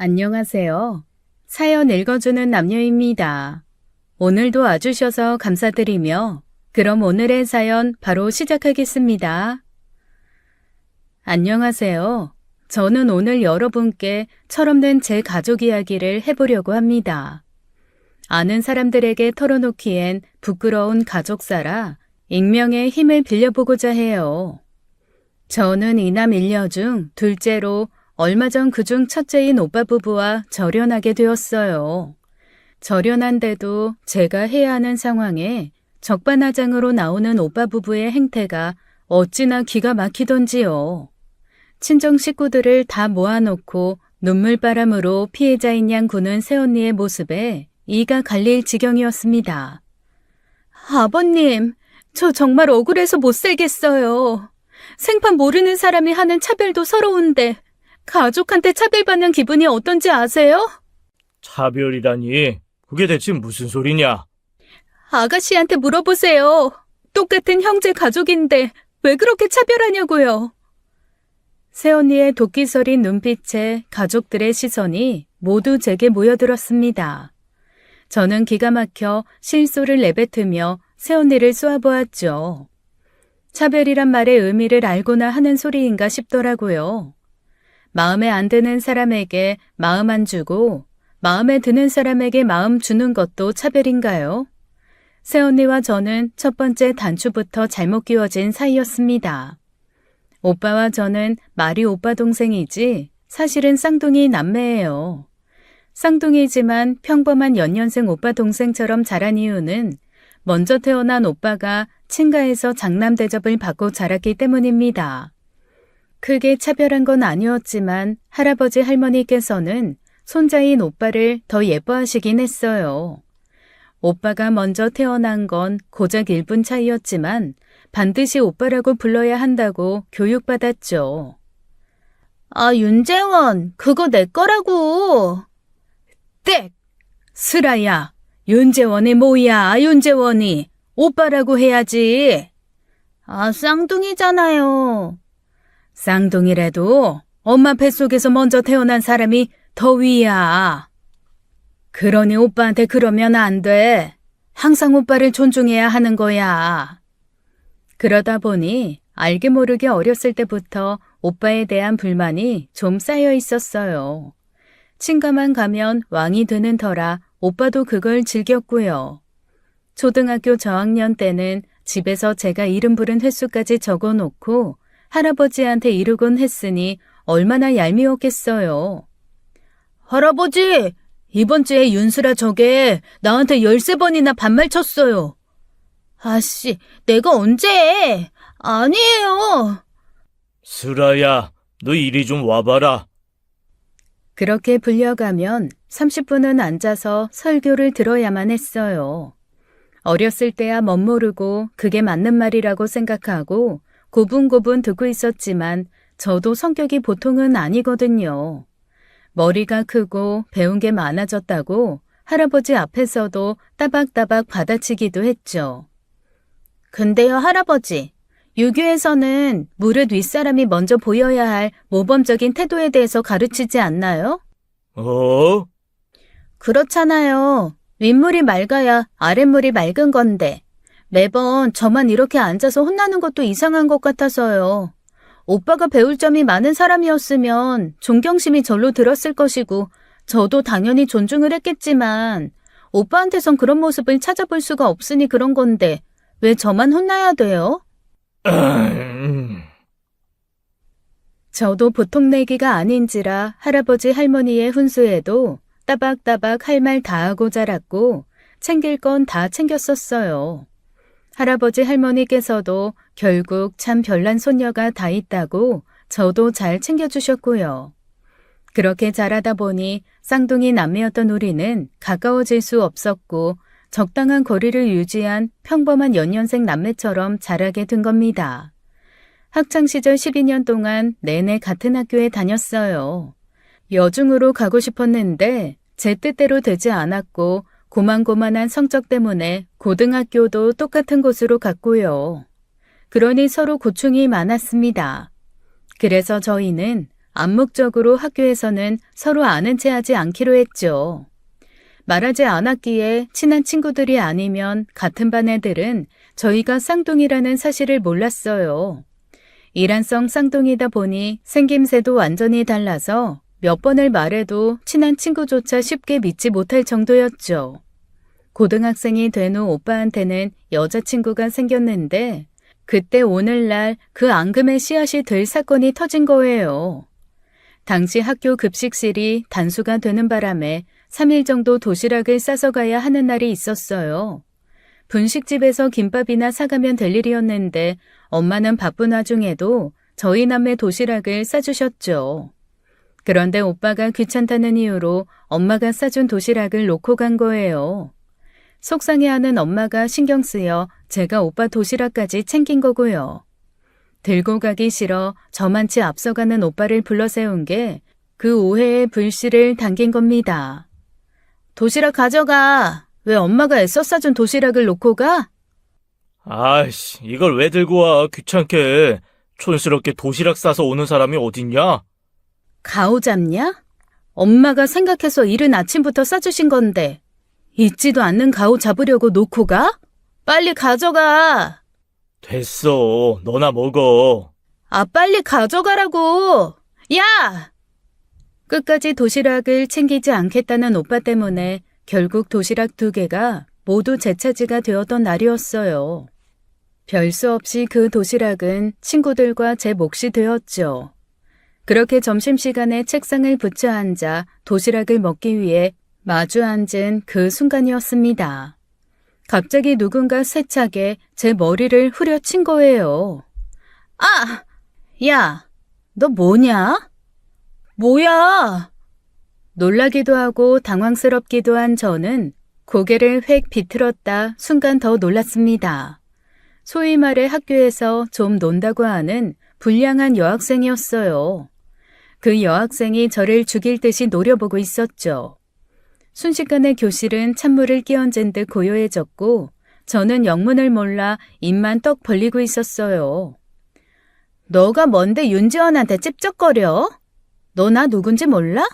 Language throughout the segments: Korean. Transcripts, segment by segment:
안녕하세요. 사연 읽어주는 남녀입니다. 오늘도 와주셔서 감사드리며 그럼 오늘의 사연 바로 시작하겠습니다. 안녕하세요. 저는 오늘 여러분께 철없는 제 가족 이야기를 해보려고 합니다. 아는 사람들에게 털어놓기엔 부끄러운 가족사라 익명의 힘을 빌려보고자 해요. 저는 이남 일녀 중 둘째로 얼마 전 그중 첫째인 오빠 부부와 절연하게 되었어요. 절연한데도 제가 해야 하는 상황에 적반하장으로 나오는 오빠 부부의 행태가 어찌나 기가 막히던지요. 친정 식구들을 다 모아놓고 눈물바람으로 피해자인 양 구는 새언니의 모습에 이가 갈릴 지경이었습니다. 아버님, 저 정말 억울해서 못 살겠어요. 생판 모르는 사람이 하는 차별도 서러운데 가족한테 차별받는 기분이 어떤지 아세요? 차별이라니? 그게 대체 무슨 소리냐? 아가씨한테 물어보세요. 똑같은 형제 가족인데 왜 그렇게 차별하냐고요. 새언니의 도끼 서린 눈빛에 가족들의 시선이 모두 제게 모여들었습니다. 저는 기가 막혀 실소를 내뱉으며 새언니를 쏘아보았죠. 차별이란 말의 의미를 알고나 하는 소리인가 싶더라고요. 마음에 안 드는 사람에게 마음 안 주고 마음에 드는 사람에게 마음 주는 것도 차별인가요? 새언니와 저는 첫 번째 단추부터 잘못 끼워진 사이였습니다. 오빠와 저는 말이 오빠 동생이지 사실은 쌍둥이 남매예요. 쌍둥이지만 평범한 연년생 오빠 동생처럼 자란 이유는 먼저 태어난 오빠가 친가에서 장남 대접을 받고 자랐기 때문입니다. 크게 차별한 건 아니었지만 할아버지 할머니께서는 손자인 오빠를 더 예뻐하시긴 했어요. 오빠가 먼저 태어난 건 고작 1분 차이였지만 반드시 오빠라고 불러야 한다고 교육받았죠. 아, 윤재원, 그거 내 거라고. 땡! 슬아야, 윤재원이 뭐야, 윤재원이. 오빠라고 해야지. 아, 쌍둥이잖아요. 쌍둥이라도 엄마 뱃속에서 먼저 태어난 사람이 더 위야. 그러니 오빠한테 그러면 안 돼. 항상 오빠를 존중해야 하는 거야. 그러다 보니 알게 모르게 어렸을 때부터 오빠에 대한 불만이 좀 쌓여 있었어요. 친가만 가면 왕이 되는 터라 오빠도 그걸 즐겼고요. 초등학교 저학년 때는 집에서 제가 이름 부른 횟수까지 적어놓고 할아버지한테 이르곤 했으니 얼마나 얄미웠겠어요. 할아버지, 이번 주에 윤수라 저게 나한테 13번이나 반말 쳤어요. 아씨, 내가 언제 해? 아니에요. 슬아야, 너 이리 좀 와봐라. 그렇게 불려가면 30분은 앉아서 설교를 들어야만 했어요. 어렸을 때야 멋모르고 그게 맞는 말이라고 생각하고 고분고분 듣고 있었지만 저도 성격이 보통은 아니거든요. 머리가 크고 배운 게 많아졌다고 할아버지 앞에서도 따박따박 받아치기도 했죠. 근데요, 할아버지, 유교에서는 무릇 윗사람이 먼저 보여야 할 모범적인 태도에 대해서 가르치지 않나요? 그렇잖아요. 윗물이 맑아야 아랫물이 맑은 건데 매번 저만 이렇게 앉아서 혼나는 것도 이상한 것 같아서요. 오빠가 배울 점이 많은 사람이었으면 존경심이 절로 들었을 것이고 저도 당연히 존중을 했겠지만 오빠한테선 그런 모습을 찾아볼 수가 없으니 그런 건데 왜 저만 혼나야 돼요? 저도 보통 내기가 아닌지라 할아버지 할머니의 훈수에도 따박따박 할 말 다 하고 자랐고 챙길 건 다 챙겼었어요. 할아버지 할머니께서도 결국 참 별난 손녀가 다 있다고 저도 잘 챙겨주셨고요. 그렇게 자라다 보니 쌍둥이 남매였던 우리는 가까워질 수 없었고 적당한 거리를 유지한 평범한 연년생 남매처럼 자라게 된 겁니다. 학창시절 12년 동안 내내 같은 학교에 다녔어요. 여중으로 가고 싶었는데 제 뜻대로 되지 않았고 고만고만한 성적 때문에 고등학교도 똑같은 곳으로 갔고요. 그러니 서로 고충이 많았습니다. 그래서 저희는 암묵적으로 학교에서는 서로 아는 체 하지 않기로 했죠. 말하지 않았기에 친한 친구들이 아니면 같은 반 애들은 저희가 쌍둥이라는 사실을 몰랐어요. 일란성 쌍둥이다 보니 생김새도 완전히 달라서 몇 번을 말해도 친한 친구조차 쉽게 믿지 못할 정도였죠. 고등학생이 된 후 오빠한테는 여자친구가 생겼는데 그때 오늘날 그 앙금의 씨앗이 될 사건이 터진 거예요. 당시 학교 급식실이 단수가 되는 바람에 3일 정도 도시락을 싸서 가야 하는 날이 있었어요. 분식집에서 김밥이나 사가면 될 일이었는데 엄마는 바쁜 와중에도 저희 남매 도시락을 싸주셨죠. 그런데 오빠가 귀찮다는 이유로 엄마가 싸준 도시락을 놓고 간 거예요. 속상해하는 엄마가 신경 쓰여 제가 오빠 도시락까지 챙긴 거고요. 들고 가기 싫어 저만치 앞서가는 오빠를 불러 세운 게 그 오해의 불씨를 당긴 겁니다. 도시락 가져가. 왜 엄마가 애써 싸준 도시락을 놓고 가? 아이씨, 이걸 왜 들고 와, 귀찮게. 촌스럽게 도시락 싸서 오는 사람이 어딨냐? 가오 잡냐? 엄마가 생각해서 이른 아침부터 싸주신 건데 잊지도 않는 가오 잡으려고 놓고 가? 빨리 가져가. 됐어, 너나 먹어. 아, 빨리 가져가라고. 야! 끝까지 도시락을 챙기지 않겠다는 오빠 때문에 결국 도시락 2개가 모두 제 차지가 되었던 날이었어요. 별 수 없이 그 도시락은 친구들과 제 몫이 되었죠. 그렇게 점심시간에 책상을 붙여 앉아 도시락을 먹기 위해 마주 앉은 그 순간이었습니다. 갑자기 누군가 세차게 제 머리를 후려친 거예요. 아! 야! 너 뭐냐? 뭐야? 놀라기도 하고 당황스럽기도 한 저는 고개를 획 비틀었다 순간 더 놀랐습니다. 소위 말해 학교에서 좀 논다고 하는 불량한 여학생이었어요. 그 여학생이 저를 죽일 듯이 노려보고 있었죠. 순식간에 교실은 찬물을 끼얹은 듯 고요해졌고 저는 영문을 몰라 입만 떡 벌리고 있었어요. 너가 뭔데 윤지원한테 찝쩍거려? 너 나 누군지 몰라?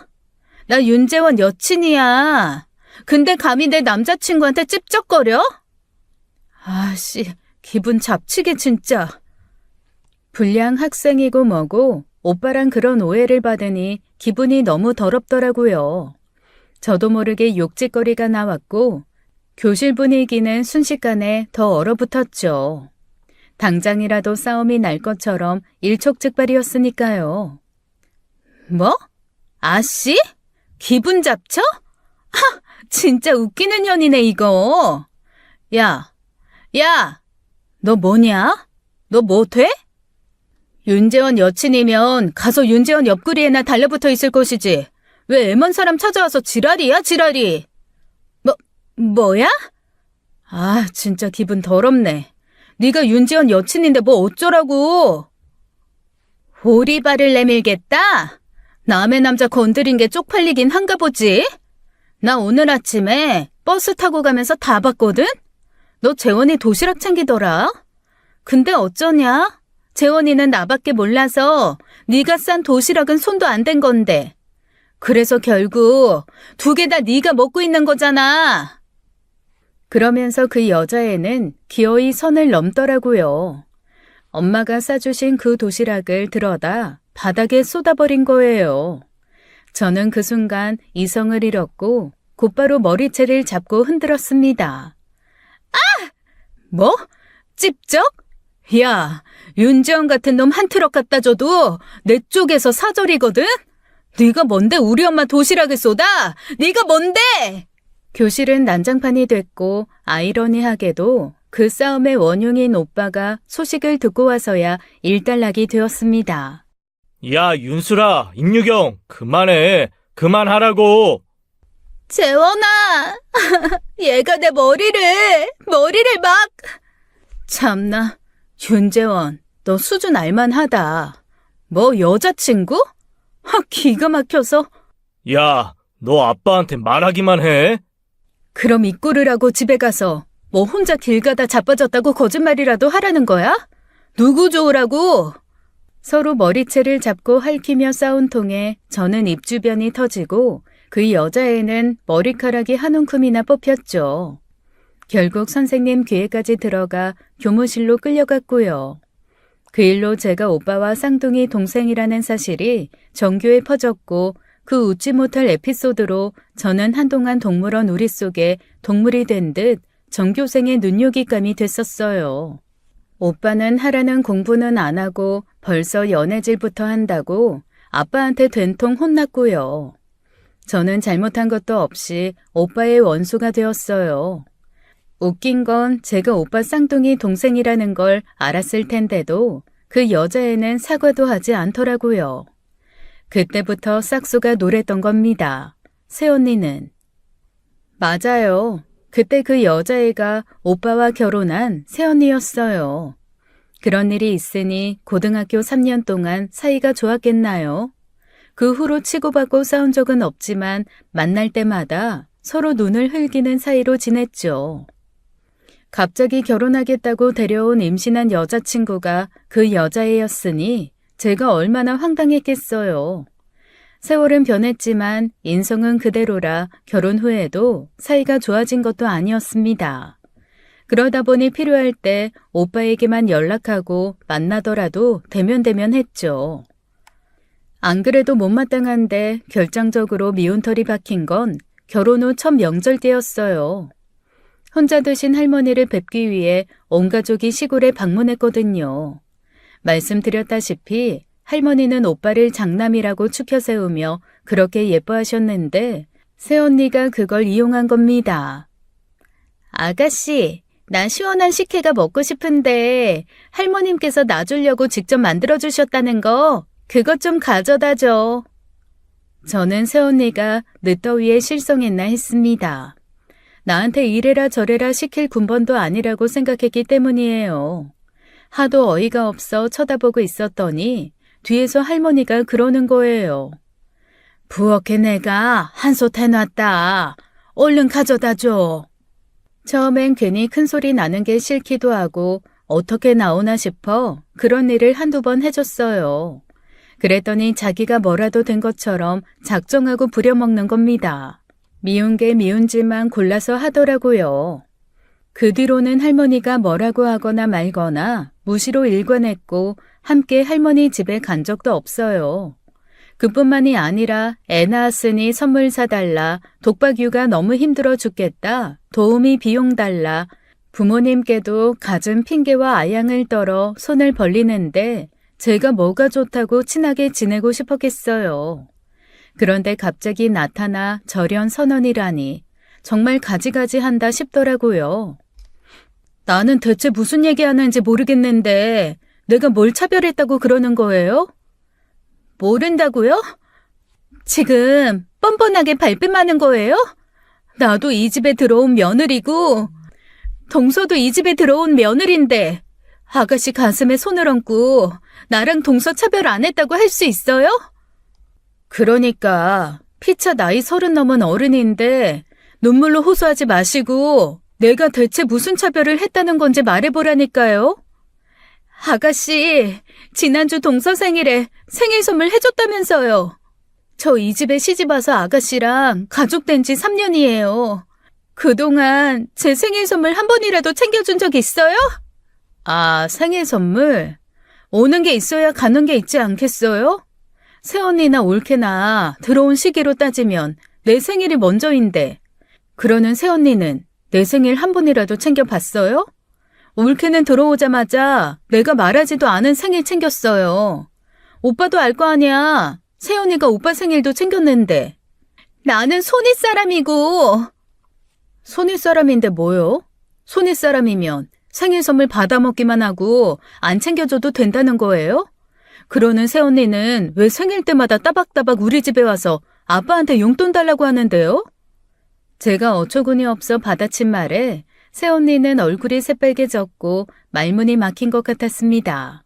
나 윤재원 여친이야. 근데 감히 내 남자친구한테 찝쩍거려? 아씨, 기분 잡치게 진짜. 불량 학생이고 뭐고 오빠랑 그런 오해를 받으니 기분이 너무 더럽더라고요. 저도 모르게 욕짓거리가 나왔고 교실 분위기는 순식간에 더 얼어붙었죠. 당장이라도 싸움이 날 것처럼 일촉즉발이었으니까요. 뭐? 아씨? 기분 잡쳐? 하! 진짜 웃기는 년이네 이거. 야, 너 뭐냐? 너 뭐 돼? 윤재원 여친이면 가서 윤재원 옆구리에나 달려붙어 있을 것이지. 왜 애먼 사람 찾아와서 지랄이야, 지랄이. 뭐야? 아, 진짜 기분 더럽네. 네가 윤재원 여친인데 뭐 어쩌라고. 오리발을 내밀겠다? 남의 남자 건드린 게 쪽팔리긴 한가 보지? 나 오늘 아침에 버스 타고 가면서 다 봤거든? 너 재원이 도시락 챙기더라? 근데 어쩌냐? 재원이는 나밖에 몰라서 네가 싼 도시락은 손도 안 댄 건데. 그래서 결국 2개 다 네가 먹고 있는 거잖아. 그러면서 그 여자애는 기어이 선을 넘더라고요. 엄마가 싸주신 그 도시락을 들어다 바닥에 쏟아버린 거예요. 저는 그 순간 이성을 잃었고 곧바로 머리채를 잡고 흔들었습니다. 아! 뭐? 찝쩍? 야, 윤재원 같은 놈 한 트럭 갖다 줘도 내 쪽에서 사절이거든? 네가 뭔데 우리 엄마 도시락을 쏟아? 네가 뭔데? 교실은 난장판이 됐고 아이러니하게도 그 싸움의 원흉인 오빠가 소식을 듣고 와서야 일단락이 되었습니다. 야, 윤수라, 임유경, 그만해. 그만하라고. 재원아, 얘가 내 머리를 막. 참나, 윤재원, 너 수준 알만하다. 뭐 여자친구? 기가 막혀서. 야, 너 아빠한테 말하기만 해. 그럼 이 꼴을 하고 집에 가서 뭐 혼자 길 가다 자빠졌다고 거짓말이라도 하라는 거야? 누구 좋으라고? 서로 머리채를 잡고 핥히며 싸운 통에 저는 입 주변이 터지고 그 여자애는 머리카락이 한 움큼이나 뽑혔죠. 결국 선생님 귀에까지 들어가 교무실로 끌려갔고요. 그 일로 제가 오빠와 쌍둥이 동생이라는 사실이 전교에 퍼졌고 그 웃지 못할 에피소드로 저는 한동안 동물원 우리 속에 동물이 된 듯 전교생의 눈요깃감이 됐었어요. 오빠는 하라는 공부는 안 하고 벌써 연애질부터 한다고 아빠한테 된통 혼났고요. 저는 잘못한 것도 없이 오빠의 원수가 되었어요. 웃긴 건 제가 오빠 쌍둥이 동생이라는 걸 알았을 텐데도 그 여자애는 사과도 하지 않더라고요. 그때부터 싹수가 노랬던 겁니다. 새언니는. 맞아요. 그때 그 여자애가 오빠와 결혼한 새언니였어요. 그런 일이 있으니 고등학교 3년 동안 사이가 좋았겠나요? 그 후로 치고받고 싸운 적은 없지만 만날 때마다 서로 눈을 흘기는 사이로 지냈죠. 갑자기 결혼하겠다고 데려온 임신한 여자친구가 그 여자애였으니 제가 얼마나 황당했겠어요. 세월은 변했지만 인성은 그대로라 결혼 후에도 사이가 좋아진 것도 아니었습니다. 그러다 보니 필요할 때 오빠에게만 연락하고 만나더라도 대면대면 했죠. 안 그래도 못마땅한데 결정적으로 미운털이 박힌 건 결혼 후 첫 명절 때였어요. 혼자 드신 할머니를 뵙기 위해 온 가족이 시골에 방문했거든요. 말씀드렸다시피 할머니는 오빠를 장남이라고 추켜 세우며 그렇게 예뻐하셨는데 새언니가 그걸 이용한 겁니다. 아가씨, 나 시원한 식혜가 먹고 싶은데 할머님께서 놔주려고 직접 만들어주셨다는 거 그것 좀 가져다 줘. 저는 새언니가 늦더위에 실성했나 했습니다. 나한테 이래라 저래라 시킬 군번도 아니라고 생각했기 때문이에요. 하도 어이가 없어 쳐다보고 있었더니 뒤에서 할머니가 그러는 거예요. 부엌에 내가 한솥 해놨다. 얼른 가져다 줘. 처음엔 괜히 큰 소리 나는 게 싫기도 하고 어떻게 나오나 싶어 그런 일을 한두 번 해줬어요. 그랬더니 자기가 뭐라도 된 것처럼 작정하고 부려먹는 겁니다. 미운 게 미운지만 골라서 하더라고요. 그 뒤로는 할머니가 뭐라고 하거나 말거나 무시로 일관했고 함께 할머니 집에 간 적도 없어요. 그뿐만이 아니라 애 낳았으니 선물 사달라, 독박육아 너무 힘들어 죽겠다, 도우미 비용 달라, 부모님께도 갖은 핑계와 아양을 떨어 손을 벌리는데 제가 뭐가 좋다고 친하게 지내고 싶었겠어요. 그런데 갑자기 나타나 절연 선언이라니 정말 가지가지 한다 싶더라고요. 나는 대체 무슨 얘기하는지 모르겠는데 내가 뭘 차별했다고 그러는 거예요? 모른다고요? 지금 뻔뻔하게 발뺌하는 거예요? 나도 이 집에 들어온 며느리고 동서도 이 집에 들어온 며느리인데 아가씨 가슴에 손을 얹고 나랑 동서 차별 안 했다고 할 수 있어요? 그러니까 피차 나이 30 넘은 어른인데 눈물로 호소하지 마시고 내가 대체 무슨 차별을 했다는 건지 말해보라니까요. 아가씨, 지난주 동서 생일에 생일 선물 해줬다면서요. 저 이 집에 시집와서 아가씨랑 가족된 지 3년이에요. 그동안 제 생일 선물 한 번이라도 챙겨준 적 있어요? 아, 생일 선물? 오는 게 있어야 가는 게 있지 않겠어요? 새언니나 올케나 들어온 시기로 따지면 내 생일이 먼저인데 그러는 새언니는 내 생일 한 번이라도 챙겨봤어요? 올케는 들어오자마자 내가 말하지도 않은 생일 챙겼어요. 오빠도 알 거 아니야. 새언니가 오빠 생일도 챙겼는데. 나는 손윗사람이고. 손윗사람인데 뭐요? 손윗사람이면 생일 선물 받아먹기만 하고 안 챙겨줘도 된다는 거예요? 그러는 새언니는 왜 생일 때마다 따박따박 우리 집에 와서 아빠한테 용돈 달라고 하는데요? 제가 어처구니 없어 받아친 말에 새언니는 얼굴이 새빨개졌고 말문이 막힌 것 같았습니다.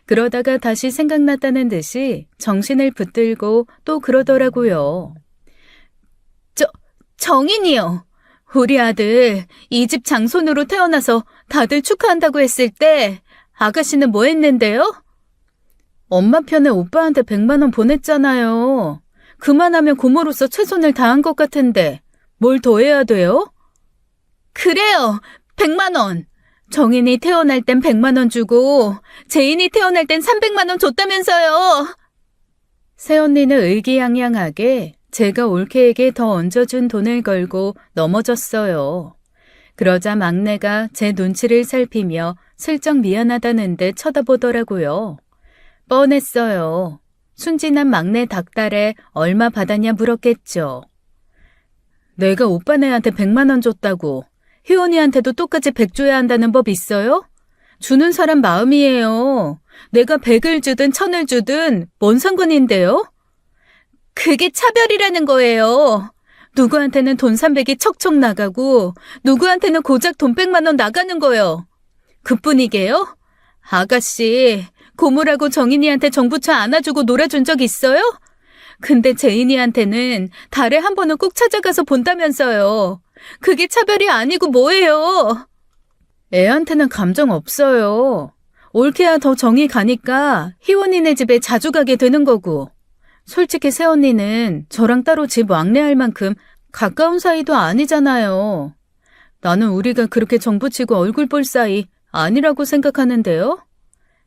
그러다가 다시 생각났다는 듯이 정신을 붙들고 또 그러더라고요. 정인이요. 우리 아들 이 집 장손으로 태어나서 다들 축하한다고 했을 때 아가씨는 뭐 했는데요? 엄마 편에 오빠한테 100만 원 보냈잖아요. 그만하면 고모로서 최선을 다한 것 같은데 뭘 더 해야 돼요? 그래요. 100만 원. 정인이 태어날 땐 100만 원 주고 재인이 태어날 땐 300만 원 줬다면서요. 새언니는 의기양양하게 제가 올케에게 더 얹어준 돈을 걸고 넘어졌어요. 그러자 막내가 제 눈치를 살피며 슬쩍 미안하다는 듯 쳐다보더라고요. 뻔했어요. 순진한 막내 닭달에 얼마 받았냐 물었겠죠. 내가 오빠네한테 100만 원 줬다고 희원이한테도 똑같이 100 줘야 한다는 법 있어요? 주는 사람 마음이에요. 내가 100을 주든 1000을 주든 뭔 상관인데요? 그게 차별이라는 거예요. 누구한테는 돈 300이 척척 나가고 누구한테는 고작 돈 100만 원 나가는 거요. 그뿐이게요? 아가씨, 고모라고 정인이한테 정부차 안아주고 놀아준 적 있어요? 근데 재인이한테는 달에 한 번은 꼭 찾아가서 본다면서요. 그게 차별이 아니고 뭐예요? 애한테는 감정 없어요. 올케야 더 정이 가니까 희원이네 집에 자주 가게 되는 거고. 솔직히 새언니는 저랑 따로 집 왕래할 만큼 가까운 사이도 아니잖아요. 나는 우리가 그렇게 정붙이고 얼굴 볼 사이 아니라고 생각하는데요.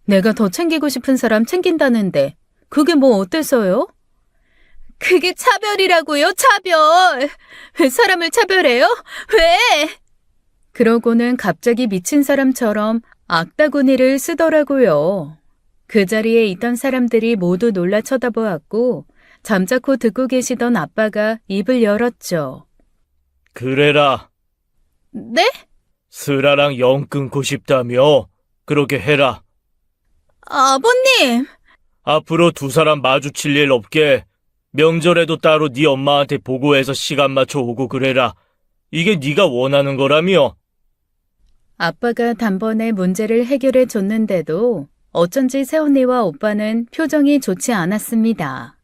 내가 더 챙기고 싶은 사람 챙긴다는데 그게 뭐 어때서요? 그게 차별이라고요, 차별. 왜 사람을 차별해요? 왜? 그러고는 갑자기 미친 사람처럼 악다구니를 쓰더라고요. 그 자리에 있던 사람들이 모두 놀라 쳐다보았고 잠자코 듣고 계시던 아빠가 입을 열었죠. 그래라. 네? 슬아랑 영 끊고 싶다며? 그렇게 해라. 아버님! 앞으로 두 사람 마주칠 일 없게 명절에도 따로 네 엄마한테 보고해서 시간 맞춰 오고 그래라. 이게 네가 원하는 거라며? 아빠가 단번에 문제를 해결해 줬는데도 어쩐지 새언니와 오빠는 표정이 좋지 않았습니다.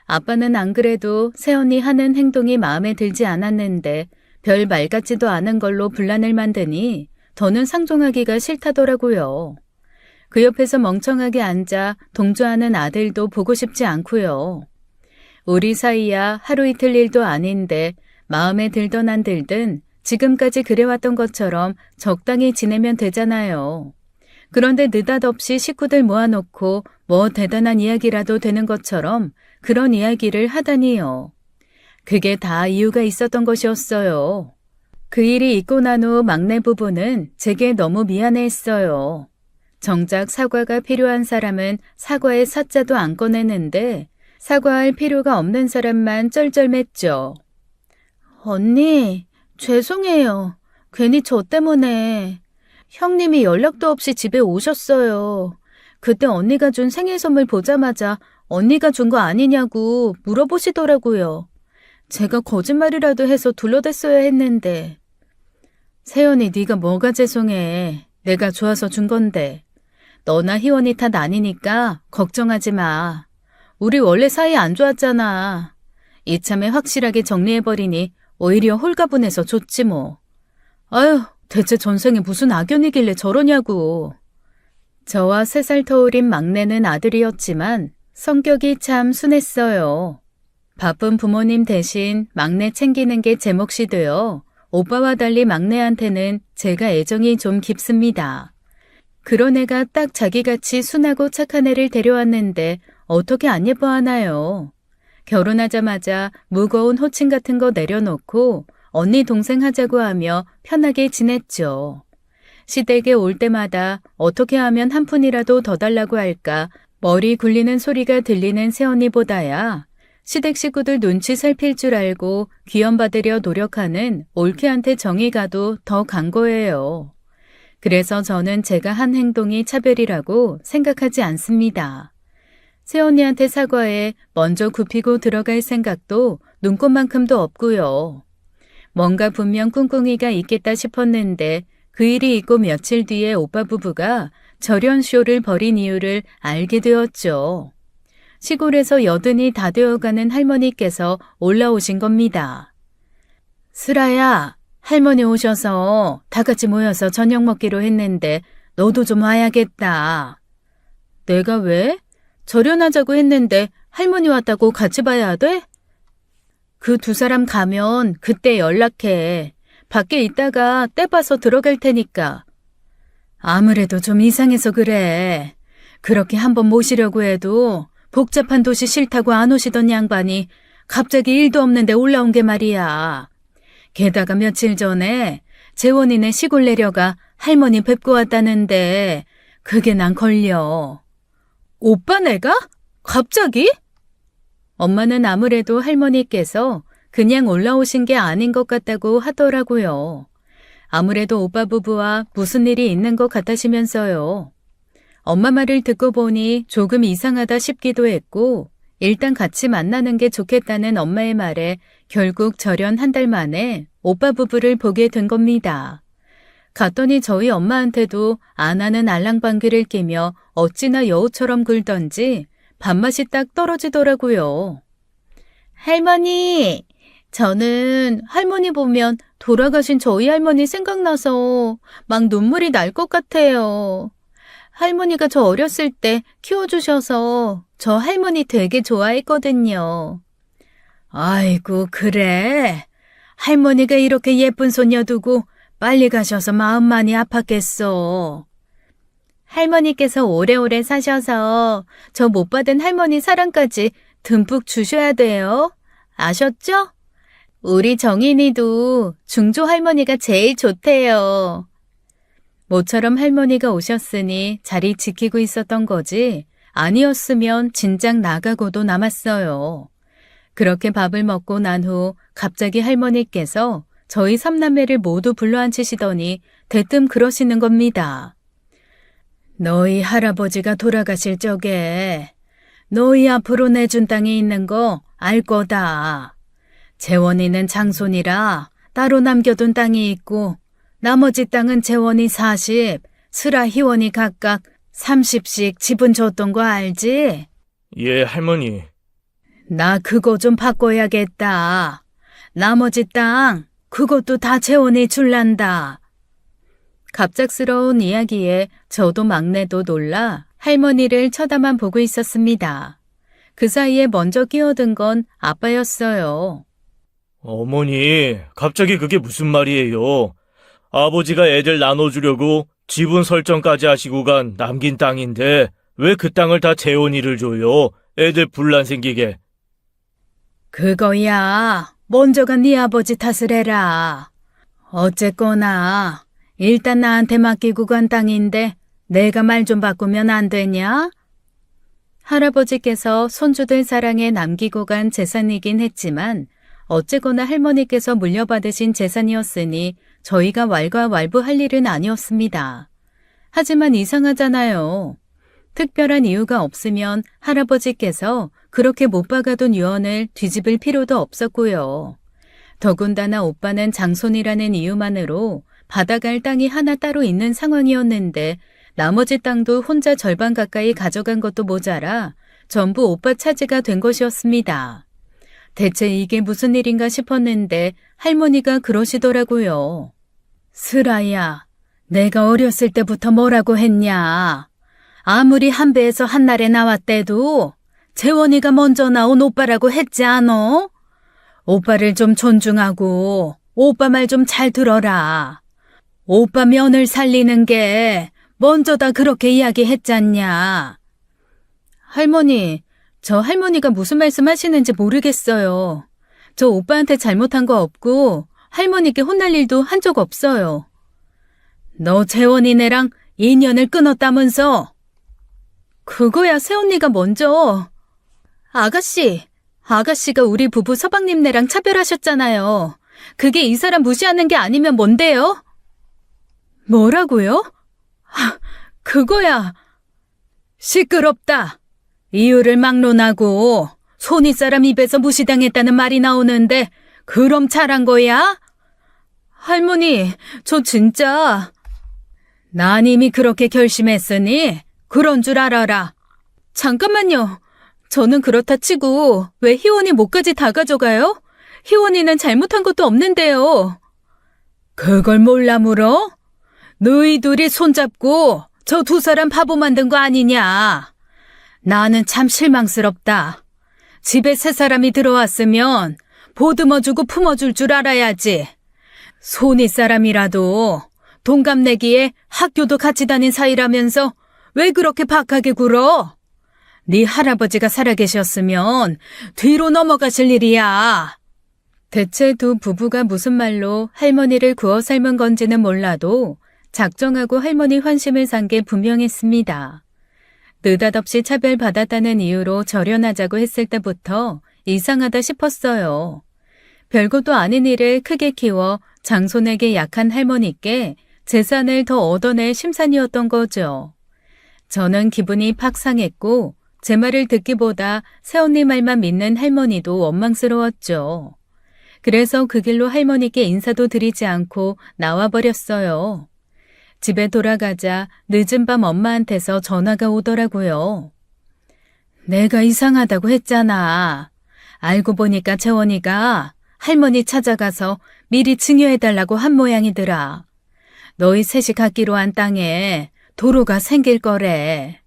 아빠는 안 그래도 새언니 하는 행동이 마음에 들지 않았는데 별 말 같지도 않은 걸로 분란을 만드니 더는 상종하기가 싫다더라고요. 그 옆에서 멍청하게 앉아 동조하는 아들도 보고 싶지 않고요. 우리 사이야 하루 이틀 일도 아닌데 마음에 들던 안 들든 지금까지 그래왔던 것처럼 적당히 지내면 되잖아요. 그런데 느닷없이 식구들 모아놓고 뭐 대단한 이야기라도 되는 것처럼 그런 이야기를 하다니요. 그게 다 이유가 있었던 것이었어요. 그 일이 있고 난 후 막내 부부는 제게 너무 미안해했어요. 정작 사과가 필요한 사람은 사과의 사자도 안 꺼내는데 사과할 필요가 없는 사람만 쩔쩔맸죠. 언니, 죄송해요. 괜히 저 때문에. 형님이 연락도 없이 집에 오셨어요. 그때 언니가 준 생일 선물 보자마자 언니가 준 거 아니냐고 물어보시더라고요. 제가 거짓말이라도 해서 둘러댔어야 했는데. 세연이 네가 뭐가 죄송해. 내가 좋아서 준 건데. 너나 희원이 탓 아니니까 걱정하지 마. 우리 원래 사이 안 좋았잖아. 이참에 확실하게 정리해버리니 오히려 홀가분해서 좋지 뭐. 아휴, 대체 전생에 무슨 악연이길래 저러냐고. 저와 3살 터울인 막내는 아들이었지만 성격이 참 순했어요. 바쁜 부모님 대신 막내 챙기는 게 제 몫이 되어 오빠와 달리 막내한테는 제가 애정이 좀 깊습니다. 그런 애가 딱 자기같이 순하고 착한 애를 데려왔는데 어떻게 안 예뻐하나요? 결혼하자마자 무거운 호칭 같은 거 내려놓고 언니 동생 하자고 하며 편하게 지냈죠. 시댁에 올 때마다 어떻게 하면 한 푼이라도 더 달라고 할까 머리 굴리는 소리가 들리는 새언니보다야 시댁 식구들 눈치 살필 줄 알고 귀염받으려 노력하는 올케한테 정이 가도 더 간 거예요. 그래서 저는 제가 한 행동이 차별이라고 생각하지 않습니다. 새언니한테 사과해 먼저 굽히고 들어갈 생각도 눈꼽만큼도 없고요. 뭔가 분명 꿍꿍이가 있겠다 싶었는데 그 일이 있고 며칠 뒤에 오빠 부부가 절연쇼를 벌인 이유를 알게 되었죠. 시골에서 여든이 다 되어가는 할머니께서 올라오신 겁니다. 슬아야, 할머니 오셔서 다 같이 모여서 저녁 먹기로 했는데 너도 좀 와야겠다. 내가 왜? 절연하자고 했는데 할머니 왔다고 같이 봐야 돼? 그 두 사람 가면 그때 연락해. 밖에 있다가 때 봐서 들어갈 테니까. 아무래도 좀 이상해서 그래. 그렇게 한번 모시려고 해도 복잡한 도시 싫다고 안 오시던 양반이 갑자기 일도 없는데 올라온 게 말이야. 게다가 며칠 전에 재원이네 시골 내려가 할머니 뵙고 왔다는데 그게 난 걸려. 오빠 내가? 갑자기? 엄마는 아무래도 할머니께서 그냥 올라오신 게 아닌 것 같다고 하더라고요. 아무래도 오빠 부부와 무슨 일이 있는 것 같으시면서요. 엄마 말을 듣고 보니 조금 이상하다 싶기도 했고 일단 같이 만나는 게 좋겠다는 엄마의 말에 결국 절연 한 달 만에 오빠 부부를 보게 된 겁니다. 갔더니 저희 엄마한테도 안 하는 알랑방귀를 끼며 어찌나 여우처럼 굴던지 밥맛이 딱 떨어지더라고요. 할머니, 저는 할머니 보면 돌아가신 저희 할머니 생각나서 막 눈물이 날 것 같아요. 할머니가 저 어렸을 때 키워주셔서 저 할머니 되게 좋아했거든요. 아이고, 그래? 할머니가 이렇게 예쁜 손녀 두고 빨리 가셔서 마음 많이 아팠겠어. 할머니께서 오래오래 사셔서 저 못 받은 할머니 사랑까지 듬뿍 주셔야 돼요. 아셨죠? 우리 정인이도 중조 할머니가 제일 좋대요. 모처럼 할머니가 오셨으니 자리 지키고 있었던 거지 아니었으면 진작 나가고도 남았어요. 그렇게 밥을 먹고 난 후 갑자기 할머니께서 저희 삼남매를 모두 불러앉히시더니 대뜸 그러시는 겁니다. 너희 할아버지가 돌아가실 적에 너희 앞으로 내준 땅이 있는 거 알 거다. 재원이는 장손이라 따로 남겨둔 땅이 있고 나머지 땅은 재원이 40, 슬아 희원이 각각 30씩 지분 줬던 거 알지? 예, 할머니. 나 그거 좀 바꿔야겠다. 나머지 땅 그것도 다 재원이 줄란다. 갑작스러운 이야기에 저도 막내도 놀라 할머니를 쳐다만 보고 있었습니다. 그 사이에 먼저 끼어든 건 아빠였어요. 어머니, 갑자기 그게 무슨 말이에요? 아버지가 애들 나눠주려고 지분 설정까지 하시고 간 남긴 땅인데 왜 그 땅을 다 재원이를 줘요? 애들 분란 생기게. 그거야. 먼저가 네 아버지 탓을 해라. 어쨌거나 일단 나한테 맡기고 간 땅인데 내가 말 좀 바꾸면 안 되냐? 할아버지께서 손주들 사랑에 남기고 간 재산이긴 했지만 어쨌거나 할머니께서 물려받으신 재산이었으니 저희가 왈가왈부할 일은 아니었습니다. 하지만 이상하잖아요. 특별한 이유가 없으면 할아버지께서 그렇게 못 박아둔 유언을 뒤집을 필요도 없었고요. 더군다나 오빠는 장손이라는 이유만으로 받아갈 땅이 하나 따로 있는 상황이었는데 나머지 땅도 혼자 절반 가까이 가져간 것도 모자라 전부 오빠 차지가 된 것이었습니다. 대체 이게 무슨 일인가 싶었는데 할머니가 그러시더라고요. 슬아야, 내가 어렸을 때부터 뭐라고 했냐. 아무리 한 배에서 한날에 나왔대도 재원이가 먼저 나온 오빠라고 했지 않어? 오빠를 좀 존중하고 오빠 말 좀 잘 들어라. 오빠 면을 살리는 게 먼저 다 그렇게 이야기했잖냐. 할머니, 저 할머니가 무슨 말씀 하시는지 모르겠어요. 저 오빠한테 잘못한 거 없고 할머니께 혼날 일도 한 적 없어요. 너 재원이네랑 인연을 끊었다면서. 그거야 새언니가 먼저. 아가씨가 우리 부부 서방님네랑 차별하셨잖아요. 그게 이 사람 무시하는 게 아니면 뭔데요? 뭐라고요? 그거야. 시끄럽다. 이유를 막론하고 손이 사람 입에서 무시당했다는 말이 나오는데 그럼 잘한 거야? 할머니, 저 진짜. 난 이미 그렇게 결심했으니 그런 줄 알아라. 잠깐만요. 저는 그렇다 치고 왜 희원이 목까지 다 가져가요? 희원이는 잘못한 것도 없는데요. 그걸 몰라 물어? 너희 둘이 손잡고 저 두 사람 바보 만든 거 아니냐? 나는 참 실망스럽다. 집에 새 사람이 들어왔으면 보듬어주고 품어줄 줄 알아야지. 손윗 사람이라도 동갑내기에 학교도 같이 다닌 사이라면서 왜 그렇게 박하게 굴어? 네 할아버지가 살아계셨으면 뒤로 넘어가실 일이야. 대체 두 부부가 무슨 말로 할머니를 구워 삶은 건지는 몰라도 작정하고 할머니 환심을 산 게 분명했습니다. 느닷없이 차별받았다는 이유로 절연하자고 했을 때부터 이상하다 싶었어요. 별것도 아닌 일을 크게 키워 장손에게 약한 할머니께 재산을 더 얻어낼 심산이었던 거죠. 저는 기분이 팍 상했고 제 말을 듣기보다 새언니 말만 믿는 할머니도 원망스러웠죠. 그래서 그 길로 할머니께 인사도 드리지 않고 나와버렸어요. 집에 돌아가자 늦은 밤 엄마한테서 전화가 오더라고요. 내가 이상하다고 했잖아. 알고 보니까 재원이가 할머니 찾아가서 미리 증여해달라고 한 모양이더라. 너희 셋이 갖기로 한 땅에 도로가 생길 거래.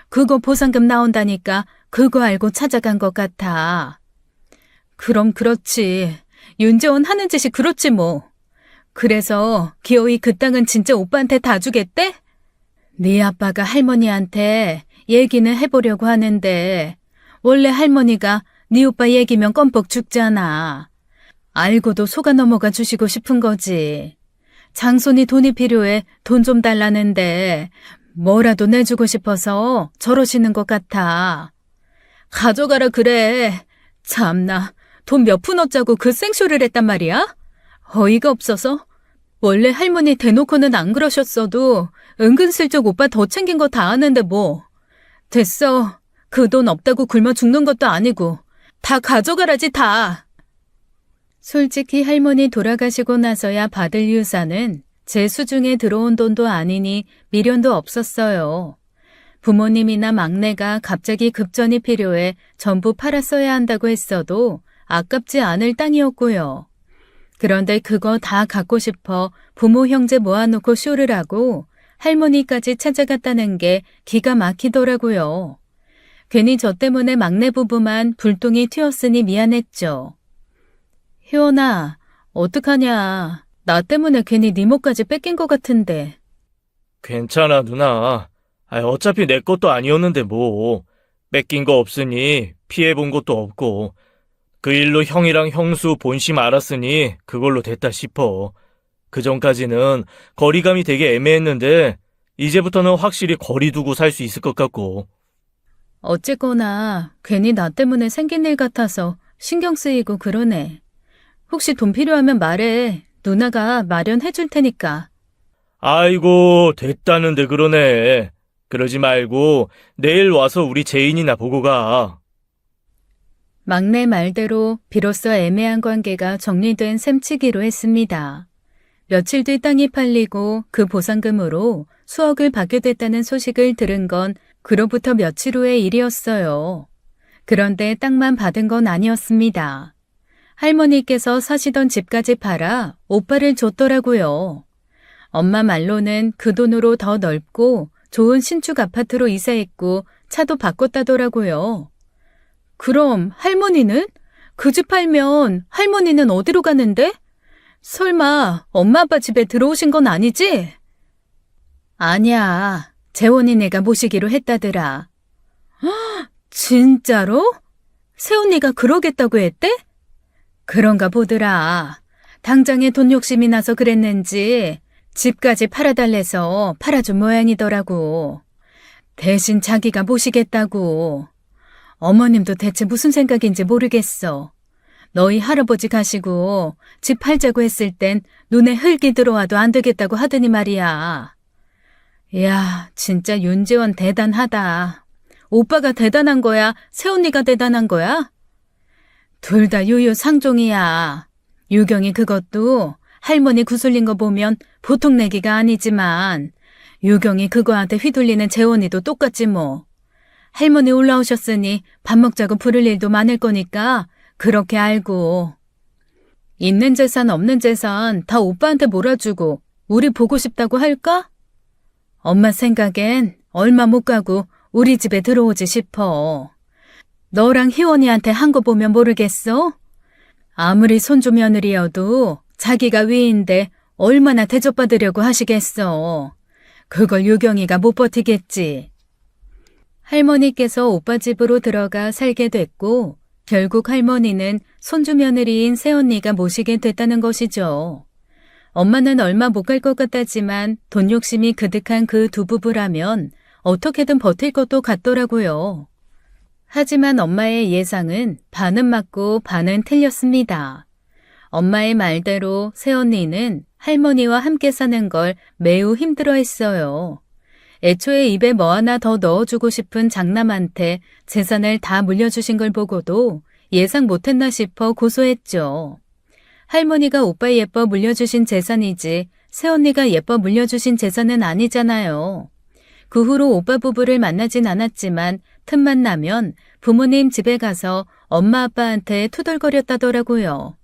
그거 보상금 나온다니까 그거 알고 찾아간 것 같아. 그럼 그렇지. 윤재원 하는 짓이 그렇지 뭐. 그래서 기어이 그 땅은 진짜 오빠한테 다 주겠대? 네 아빠가 할머니한테 얘기는 해보려고 하는데 원래 할머니가 네 오빠 얘기면 껌뻑 죽잖아. 알고도 속아 넘어가 주시고 싶은 거지. 장손이 돈이 필요해 돈 좀 달라는데 뭐라도 내주고 싶어서 저러시는 것 같아. 가져가라 그래. 참나 돈 몇 푼 얻자고 그 생쇼를 했단 말이야? 어이가 없어서. 원래 할머니 대놓고는 안 그러셨어도 은근슬쩍 오빠 더 챙긴 거 다 아는데 뭐. 됐어. 그 돈 없다고 굶어 죽는 것도 아니고 다 가져가라지 다. 솔직히 할머니 돌아가시고 나서야 받을 유산은 제 수중에 들어온 돈도 아니니 미련도 없었어요. 부모님이나 막내가 갑자기 급전이 필요해 전부 팔았어야 한다고 했어도 아깝지 않을 땅이었고요. 그런데 그거 다 갖고 싶어 부모 형제 모아놓고 쇼를 하고 할머니까지 찾아갔다는 게 기가 막히더라고요. 괜히 저 때문에 막내 부부만 불똥이 튀었으니 미안했죠. 효원아, 어떡하냐. 나 때문에 괜히 네 몫까지 뺏긴 것 같은데. 괜찮아, 누나. 어차피 내 것도 아니었는데 뭐. 뺏긴 거 없으니 피해본 것도 없고. 그 일로 형이랑 형수 본심 알았으니 그걸로 됐다 싶어. 그 전까지는 거리감이 되게 애매했는데 이제부터는 확실히 거리 두고 살 수 있을 것 같고. 어쨌거나 괜히 나 때문에 생긴 일 같아서 신경 쓰이고 그러네. 혹시 돈 필요하면 말해. 누나가 마련해 줄 테니까. 아이고, 됐다는데 그러네. 그러지 말고 내일 와서 우리 제인이나 보고 가. 막내 말대로 비로소 애매한 관계가 정리된 셈치기로 했습니다. 며칠 뒤 땅이 팔리고 그 보상금으로 수억을 받게 됐다는 소식을 들은 건 그로부터 며칠 후의 일이었어요. 그런데 땅만 받은 건 아니었습니다. 할머니께서 사시던 집까지 팔아 오빠를 줬더라고요. 엄마 말로는 그 돈으로 더 넓고 좋은 신축 아파트로 이사했고 차도 바꿨다더라고요. 그럼 할머니는? 그 집 팔면 할머니는 어디로 가는데? 설마 엄마 아빠 집에 들어오신 건 아니지? 아니야. 재원이네가 모시기로 했다더라. 헉, 진짜로? 새언니가 그러겠다고 했대? 그런가 보더라. 당장에 돈 욕심이 나서 그랬는지 집까지 팔아달래서 팔아준 모양이더라고. 대신 자기가 모시겠다고. 어머님도 대체 무슨 생각인지 모르겠어. 너희 할아버지 가시고 집 팔자고 했을 땐 눈에 흙이 들어와도 안 되겠다고 하더니 말이야. 야, 진짜 윤재원 대단하다. 오빠가 대단한 거야? 새언니가 대단한 거야? 둘 다 유유상종이야. 유경이 그것도 할머니 구슬린 거 보면 보통 내기가 아니지만 유경이 그거한테 휘둘리는 재원이도 똑같지 뭐. 할머니 올라오셨으니 밥 먹자고 부를 일도 많을 거니까 그렇게 알고. 있는 재산 없는 재산 다 오빠한테 몰아주고 우리 보고 싶다고 할까? 엄마 생각엔 얼마 못 가고 우리 집에 들어오지 싶어. 너랑 희원이한테 한 거 보면 모르겠어? 아무리 손주 며느리여도 자기가 위인데 얼마나 대접받으려고 하시겠어. 그걸 유경이가 못 버티겠지. 할머니께서 오빠 집으로 들어가 살게 됐고 결국 할머니는 손주 며느리인 새언니가 모시게 됐다는 것이죠. 엄마는 얼마 못 갈 것 같았지만 돈 욕심이 그득한 그 두 부부라면 어떻게든 버틸 것도 같더라고요. 하지만 엄마의 예상은 반은 맞고 반은 틀렸습니다. 엄마의 말대로 새언니는 할머니와 함께 사는 걸 매우 힘들어했어요. 애초에 입에 뭐 하나 더 넣어주고 싶은 장남한테 재산을 다 물려주신 걸 보고도 예상 못했나 싶어 고소했죠. 할머니가 오빠 예뻐 물려주신 재산이지 새언니가 예뻐 물려주신 재산은 아니잖아요. 그 후로 오빠 부부를 만나진 않았지만 틈만 나면 부모님 집에 가서 엄마 아빠한테 투덜거렸다더라고요.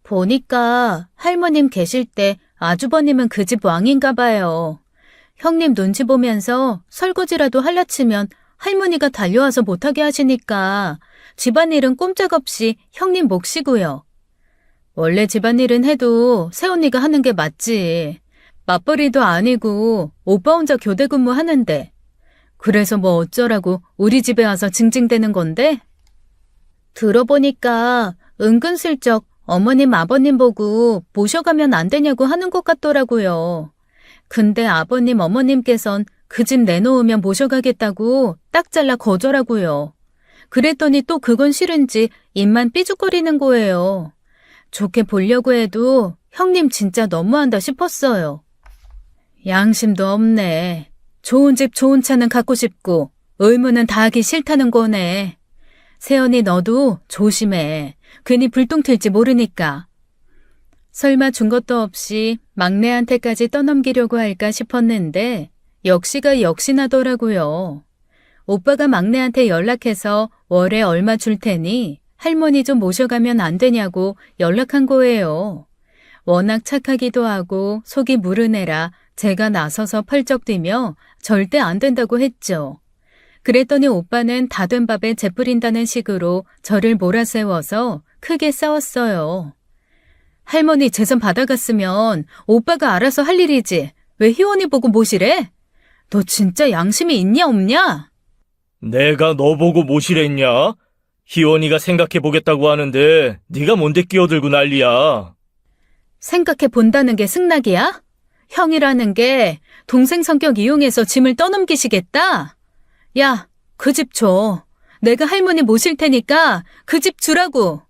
보니까 할머님 계실 때 아주버님은 그 집 왕인가 봐요. 형님 눈치 보면서 설거지라도 할라치면 할머니가 달려와서 못하게 하시니까 집안일은 꼼짝없이 형님 몫이고요. 원래 집안일은 해도 새언니가 하는 게 맞지. 맞벌이도 아니고 오빠 혼자 교대 근무하는데. 그래서 뭐 어쩌라고 우리 집에 와서 징징대는 건데? 들어보니까 은근슬쩍 어머님 아버님 보고 모셔가면 안 되냐고 하는 것 같더라고요. 근데 아버님 어머님께선 그 집 내놓으면 모셔가겠다고 딱 잘라 거절하고요. 그랬더니 또 그건 싫은지 입만 삐죽거리는 거예요. 좋게 보려고 해도 형님 진짜 너무한다 싶었어요. 양심도 없네. 좋은 집 좋은 차는 갖고 싶고 의무는 다 하기 싫다는 거네. 세연이 너도 조심해. 괜히 불똥 튈지 모르니까. 설마 준 것도 없이 막내한테까지 떠넘기려고 할까 싶었는데 역시가 역시나더라고요. 오빠가 막내한테 연락해서 월에 얼마 줄 테니 할머니 좀 모셔가면 안 되냐고 연락한 거예요. 워낙 착하기도 하고 속이 무른 애라 제가 나서서 펄쩍 뛰며 절대 안 된다고 했죠. 그랬더니 오빠는 다 된 밥에 재 뿌린다는 식으로 저를 몰아세워서 크게 싸웠어요. 할머니 재산 받아갔으면 오빠가 알아서 할 일이지. 왜 희원이 보고 모시래? 너 진짜 양심이 있냐 없냐? 내가 너 보고 모시랬냐? 희원이가 생각해보겠다고 하는데 네가 뭔데 끼어들고 난리야. 생각해 본다는 게 승낙이야? 형이라는 게 동생 성격 이용해서 짐을 떠넘기시겠다? 야, 그 집 줘. 내가 할머니 모실 테니까 그 집 주라고.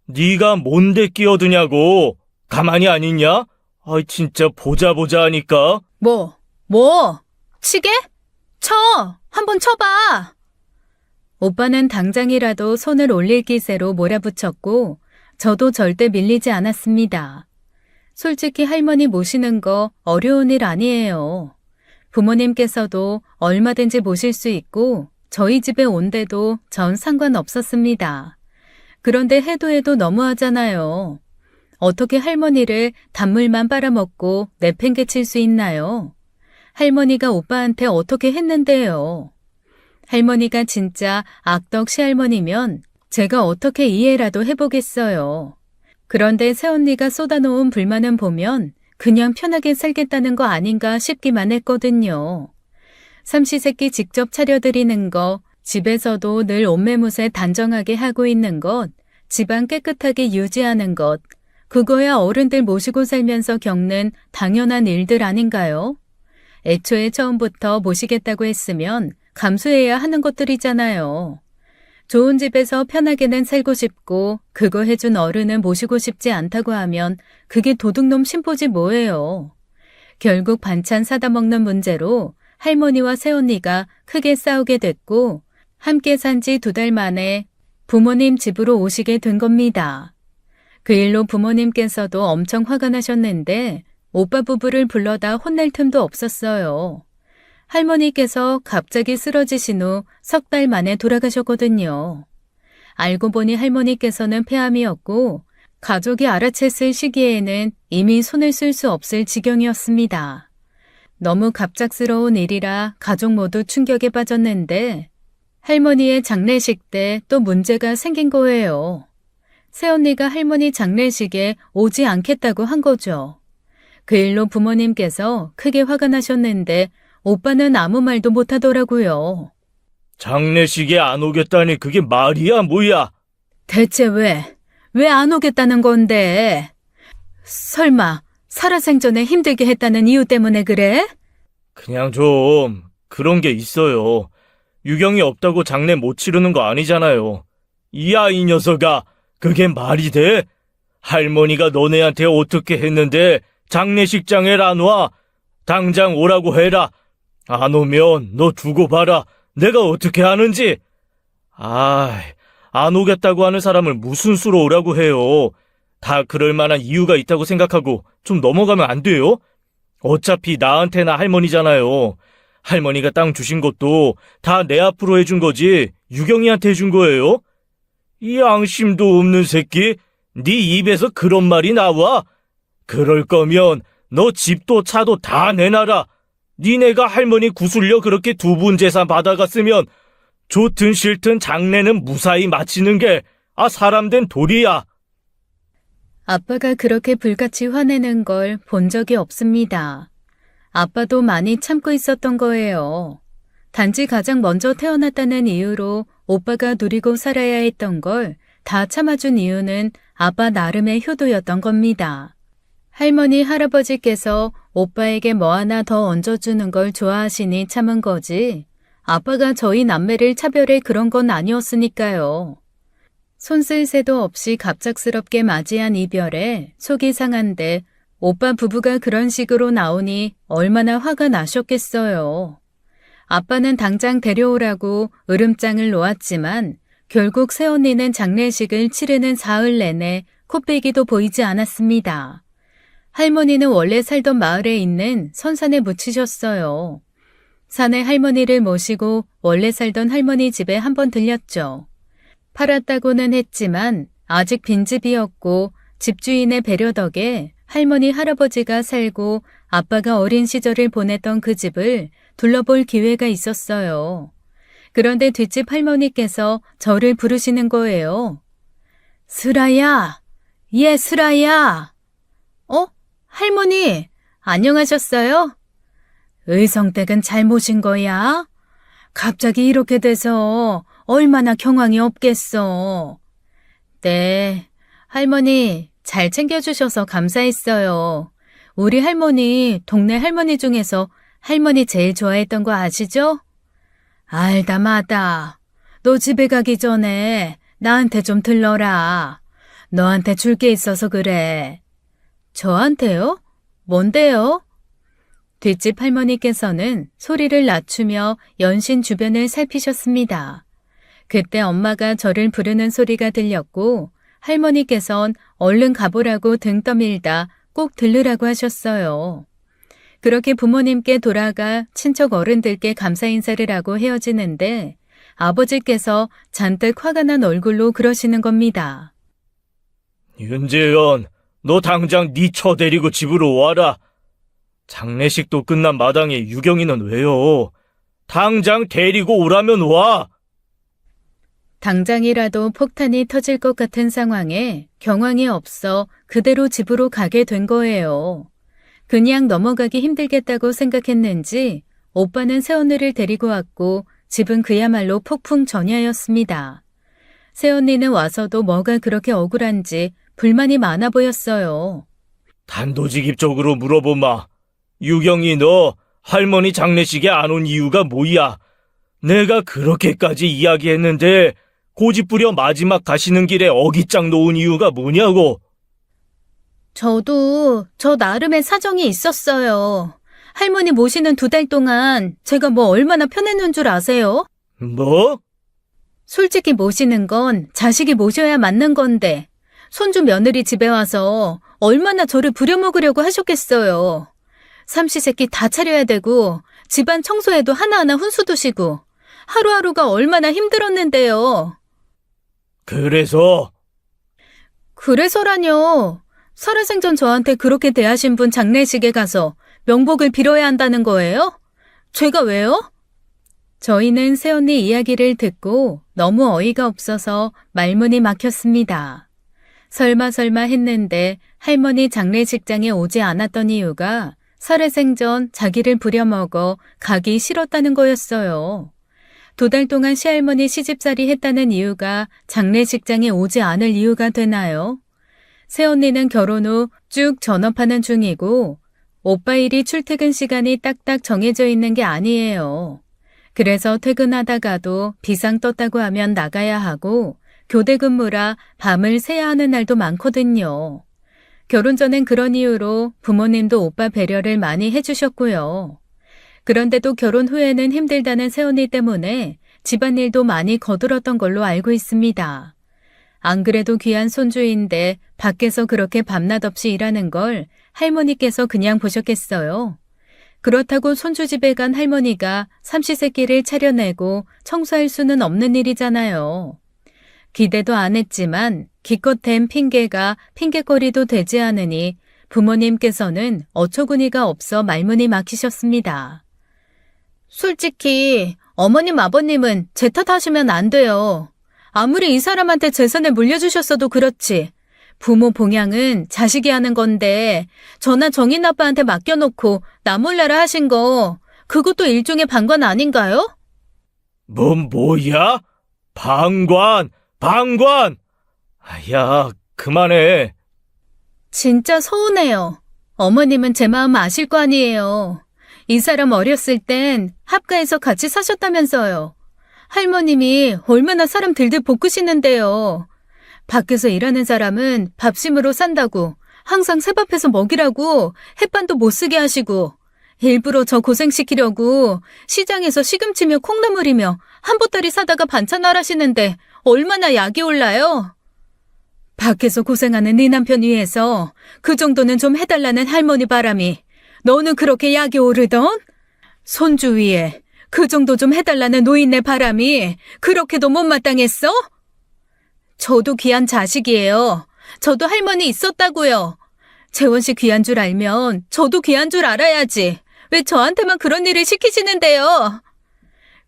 네가 뭔데 끼어드냐고. 가만히 안 있냐? 아이 진짜 보자 하니까. 뭐? 치게? 쳐! 한번 쳐봐! 오빠는 당장이라도 손을 올릴 기세로 몰아붙였고 저도 절대 밀리지 않았습니다. 솔직히 할머니 모시는 거 어려운 일 아니에요. 부모님께서도 얼마든지 모실 수 있고 저희 집에 온데도 전 상관없었습니다. 그런데 해도 너무하잖아요. 어떻게 할머니를 단물만 빨아먹고 내팽개칠 수 있나요? 할머니가 오빠한테 어떻게 했는데요. 할머니가 진짜 악덕 시할머니면 제가 어떻게 이해라도 해보겠어요. 그런데 새언니가 쏟아놓은 불만은 보면 그냥 편하게 살겠다는 거 아닌가 싶기만 했거든요. 삼시세끼 직접 차려드리는 거, 집에서도 늘 옷매무새 단정하게 하고 있는 것, 집안 깨끗하게 유지하는 것, 그거야 어른들 모시고 살면서 겪는 당연한 일들 아닌가요? 애초에 처음부터 모시겠다고 했으면 감수해야 하는 것들이잖아요. 좋은 집에서 편하게는 살고 싶고 그거 해준 어른은 모시고 싶지 않다고 하면 그게 도둑놈 심보지 뭐예요. 결국 반찬 사다 먹는 문제로 할머니와 새언니가 크게 싸우게 됐고 함께 산 지 2달 만에 부모님 집으로 오시게 된 겁니다. 그 일로 부모님께서도 엄청 화가 나셨는데 오빠 부부를 불러다 혼낼 틈도 없었어요. 할머니께서 갑자기 쓰러지신 후 3달 만에 돌아가셨거든요. 알고 보니 할머니께서는 폐암이었고 가족이 알아챘을 시기에는 이미 손을 쓸 수 없을 지경이었습니다. 너무 갑작스러운 일이라 가족 모두 충격에 빠졌는데 할머니의 장례식 때 또 문제가 생긴 거예요. 새언니가 할머니 장례식에 오지 않겠다고 한 거죠. 그 일로 부모님께서 크게 화가 나셨는데 오빠는 아무 말도 못 하더라고요. 장례식에 안 오겠다니 그게 말이야, 뭐야? 대체 왜 안 오겠다는 건데? 설마 살아생전에 힘들게 했다는 이유 때문에 그래? 그냥 좀 그런 게 있어요. 유경이 없다고 장례 못 치르는 거 아니잖아요. 이야, 이 녀석아, 그게 말이 돼? 할머니가 너네한테 어떻게 했는데 장례식장에 안 와? 당장 오라고 해라. 안 오면 너 두고 봐라. 내가 어떻게 하는지. 안 오겠다고 하는 사람을 무슨 수로 오라고 해요. 다 그럴 만한 이유가 있다고 생각하고 좀 넘어가면 안 돼요? 어차피 나한테나 할머니잖아요. 할머니가 땅 주신 것도 다 내 앞으로 해준 거지 유경이한테 해준 거예요? 이 양심도 없는 새끼, 네 입에서 그런 말이 나와? 그럴 거면 너 집도 차도 다 내놔라. 니네가 할머니 구슬려 그렇게 두 분 재산 받아갔으면 좋든 싫든 장례는 무사히 마치는 게 사람 된 도리야. 아빠가 그렇게 불같이 화내는 걸 본 적이 없습니다. 아빠도 많이 참고 있었던 거예요. 단지 가장 먼저 태어났다는 이유로 오빠가 누리고 살아야 했던 걸 다 참아준 이유는 아빠 나름의 효도였던 겁니다. 할머니, 할아버지께서 오빠에게 뭐 하나 더 얹어주는 걸 좋아하시니 참은 거지 아빠가 저희 남매를 차별해 그런 건 아니었으니까요. 손쓸 새도 없이 갑작스럽게 맞이한 이별에 속이 상한데 오빠 부부가 그런 식으로 나오니 얼마나 화가 나셨겠어요. 아빠는 당장 데려오라고 으름장을 놓았지만 결국 새언니는 장례식을 치르는 사흘 내내 코빼기도 보이지 않았습니다. 할머니는 원래 살던 마을에 있는 선산에 묻히셨어요. 산에 할머니를 모시고 원래 살던 할머니 집에 한번 들렸죠. 팔았다고는 했지만 아직 빈집이었고 집주인의 배려 덕에 할머니, 할아버지가 살고 아빠가 어린 시절을 보냈던 그 집을 둘러볼 기회가 있었어요. 그런데 뒷집 할머니께서 저를 부르시는 거예요. 슬아야, 슬아야. 할머니, 안녕하셨어요? 의성댁은 잘 모신 거야? 갑자기 이렇게 돼서 얼마나 경황이 없겠어. 네, 할머니 잘 챙겨주셔서 감사했어요. 우리 할머니 동네 할머니 중에서 할머니 제일 좋아했던 거 아시죠? 알다 마다. 너 집에 가기 전에 나한테 좀 들러라. 너한테 줄 게 있어서 그래. 저한테요? 뭔데요? 뒷집 할머니께서는 소리를 낮추며 연신 주변을 살피셨습니다. 그때 엄마가 저를 부르는 소리가 들렸고 할머니께선 얼른 가보라고 등 떠밀다 꼭 들르라고 하셨어요. 그렇게 부모님께 돌아가 친척 어른들께 감사 인사를 하고 헤어지는데 아버지께서 잔뜩 화가 난 얼굴로 그러시는 겁니다. 윤재현, 너 당장 네 처 데리고 집으로 와라. 장례식도 끝난 마당에 유경이는 왜요? 당장 데리고 오라면 와. 당장이라도 폭탄이 터질 것 같은 상황에 경황이 없어 그대로 집으로 가게 된 거예요. 그냥 넘어가기 힘들겠다고 생각했는지 오빠는 새언니를 데리고 왔고 집은 그야말로 폭풍 전야였습니다. 새언니는 와서도 뭐가 그렇게 억울한지 불만이 많아 보였어요. 단도직입적으로 물어보마. 유경이 너 할머니 장례식에 안 온 이유가 뭐야? 내가 그렇게까지 이야기했는데 고집부려 마지막 가시는 길에 어깃장 놓은 이유가 뭐냐고. 저도 저 나름의 사정이 있었어요. 할머니 모시는 2달 동안 제가 뭐 얼마나 편했는 줄 아세요? 뭐? 솔직히 모시는 건 자식이 모셔야 맞는 건데 손주 며느리 집에 와서 얼마나 저를 부려먹으려고 하셨겠어요. 삼시세끼 다 차려야 되고 집안 청소에도 하나하나 훈수 두시고 하루하루가 얼마나 힘들었는데요. 그래서라뇨. 살아생전 저한테 그렇게 대하신 분 장례식에 가서 명복을 빌어야 한다는 거예요? 제가 왜요? 저희는 새언니 이야기를 듣고 너무 어이가 없어서 말문이 막혔습니다. 설마 했는데 할머니 장례식장에 오지 않았던 이유가 살해생전 자기를 부려먹어 가기 싫었다는 거였어요. 2달 동안 시할머니 시집살이 했다는 이유가 장례식장에 오지 않을 이유가 되나요? 새언니는 결혼 후 쭉 전업하는 중이고 오빠 일이 출퇴근 시간이 딱딱 정해져 있는 게 아니에요. 그래서 퇴근하다가도 비상 떴다고 하면 나가야 하고 교대 근무라 밤을 새야 하는 날도 많거든요. 결혼 전엔 그런 이유로 부모님도 오빠 배려를 많이 해주셨고요. 그런데도 결혼 후에는 힘들다는 새언니 때문에 집안일도 많이 거들었던 걸로 알고 있습니다. 안 그래도 귀한 손주인데 밖에서 그렇게 밤낮 없이 일하는 걸 할머니께서 그냥 보셨겠어요. 그렇다고 손주 집에 간 할머니가 삼시세끼를 차려내고 청소할 수는 없는 일이잖아요. 기대도 안 했지만 기껏 댄 핑계가 핑계거리도 되지 않으니 부모님께서는 어처구니가 없어 말문이 막히셨습니다. 솔직히 어머님 아버님은 제 탓하시면 안 돼요. 아무리 이 사람한테 재산을 물려주셨어도 그렇지. 부모 봉양은 자식이 하는 건데 저나 정인 아빠한테 맡겨놓고 나 몰라라 하신 거 그것도 일종의 방관 아닌가요? 뭐야? 방관! 야, 그만해. 진짜 서운해요. 어머님은 제 마음 아실 거 아니에요. 이 사람 어렸을 땐 합가에서 같이 사셨다면서요. 할머님이 얼마나 사람 들들 볶으시는데요. 밖에서 일하는 사람은 밥심으로 산다고 항상 새밥해서 먹이라고 햇반도 못 쓰게 하시고 일부러 저 고생시키려고 시장에서 시금치며 콩나물이며 한 보따리 사다가 반찬하라시는데 얼마나 약이 올라요? 밖에서 고생하는 네 남편 위해서 그 정도는 좀 해달라는 할머니 바람이 너는 그렇게 약이 오르던? 손주 위에 그 정도 좀 해달라는 노인네 바람이 그렇게도 못마땅했어? 저도 귀한 자식이에요. 저도 할머니 있었다고요. 재원 씨 귀한 줄 알면 저도 귀한 줄 알아야지. 왜 저한테만 그런 일을 시키시는데요?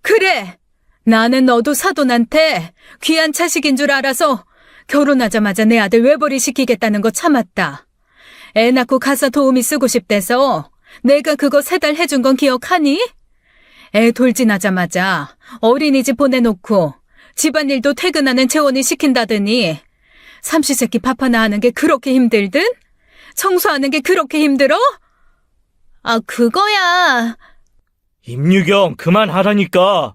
그래! 나는 너도 사돈한테 귀한 자식인 줄 알아서 결혼하자마자 내 아들 외벌이 시키겠다는 거 참았다. 애 낳고 가사 도우미 쓰고 싶대서 내가 그거 3달 해준 건 기억하니? 애 돌진하자마자 어린이집 보내놓고 집안일도 퇴근하는 재원이 시킨다더니 삼시세끼 밥 하나 하는 게 그렇게 힘들든? 청소하는 게 그렇게 힘들어? 아, 그거야. 임유경, 그만하라니까.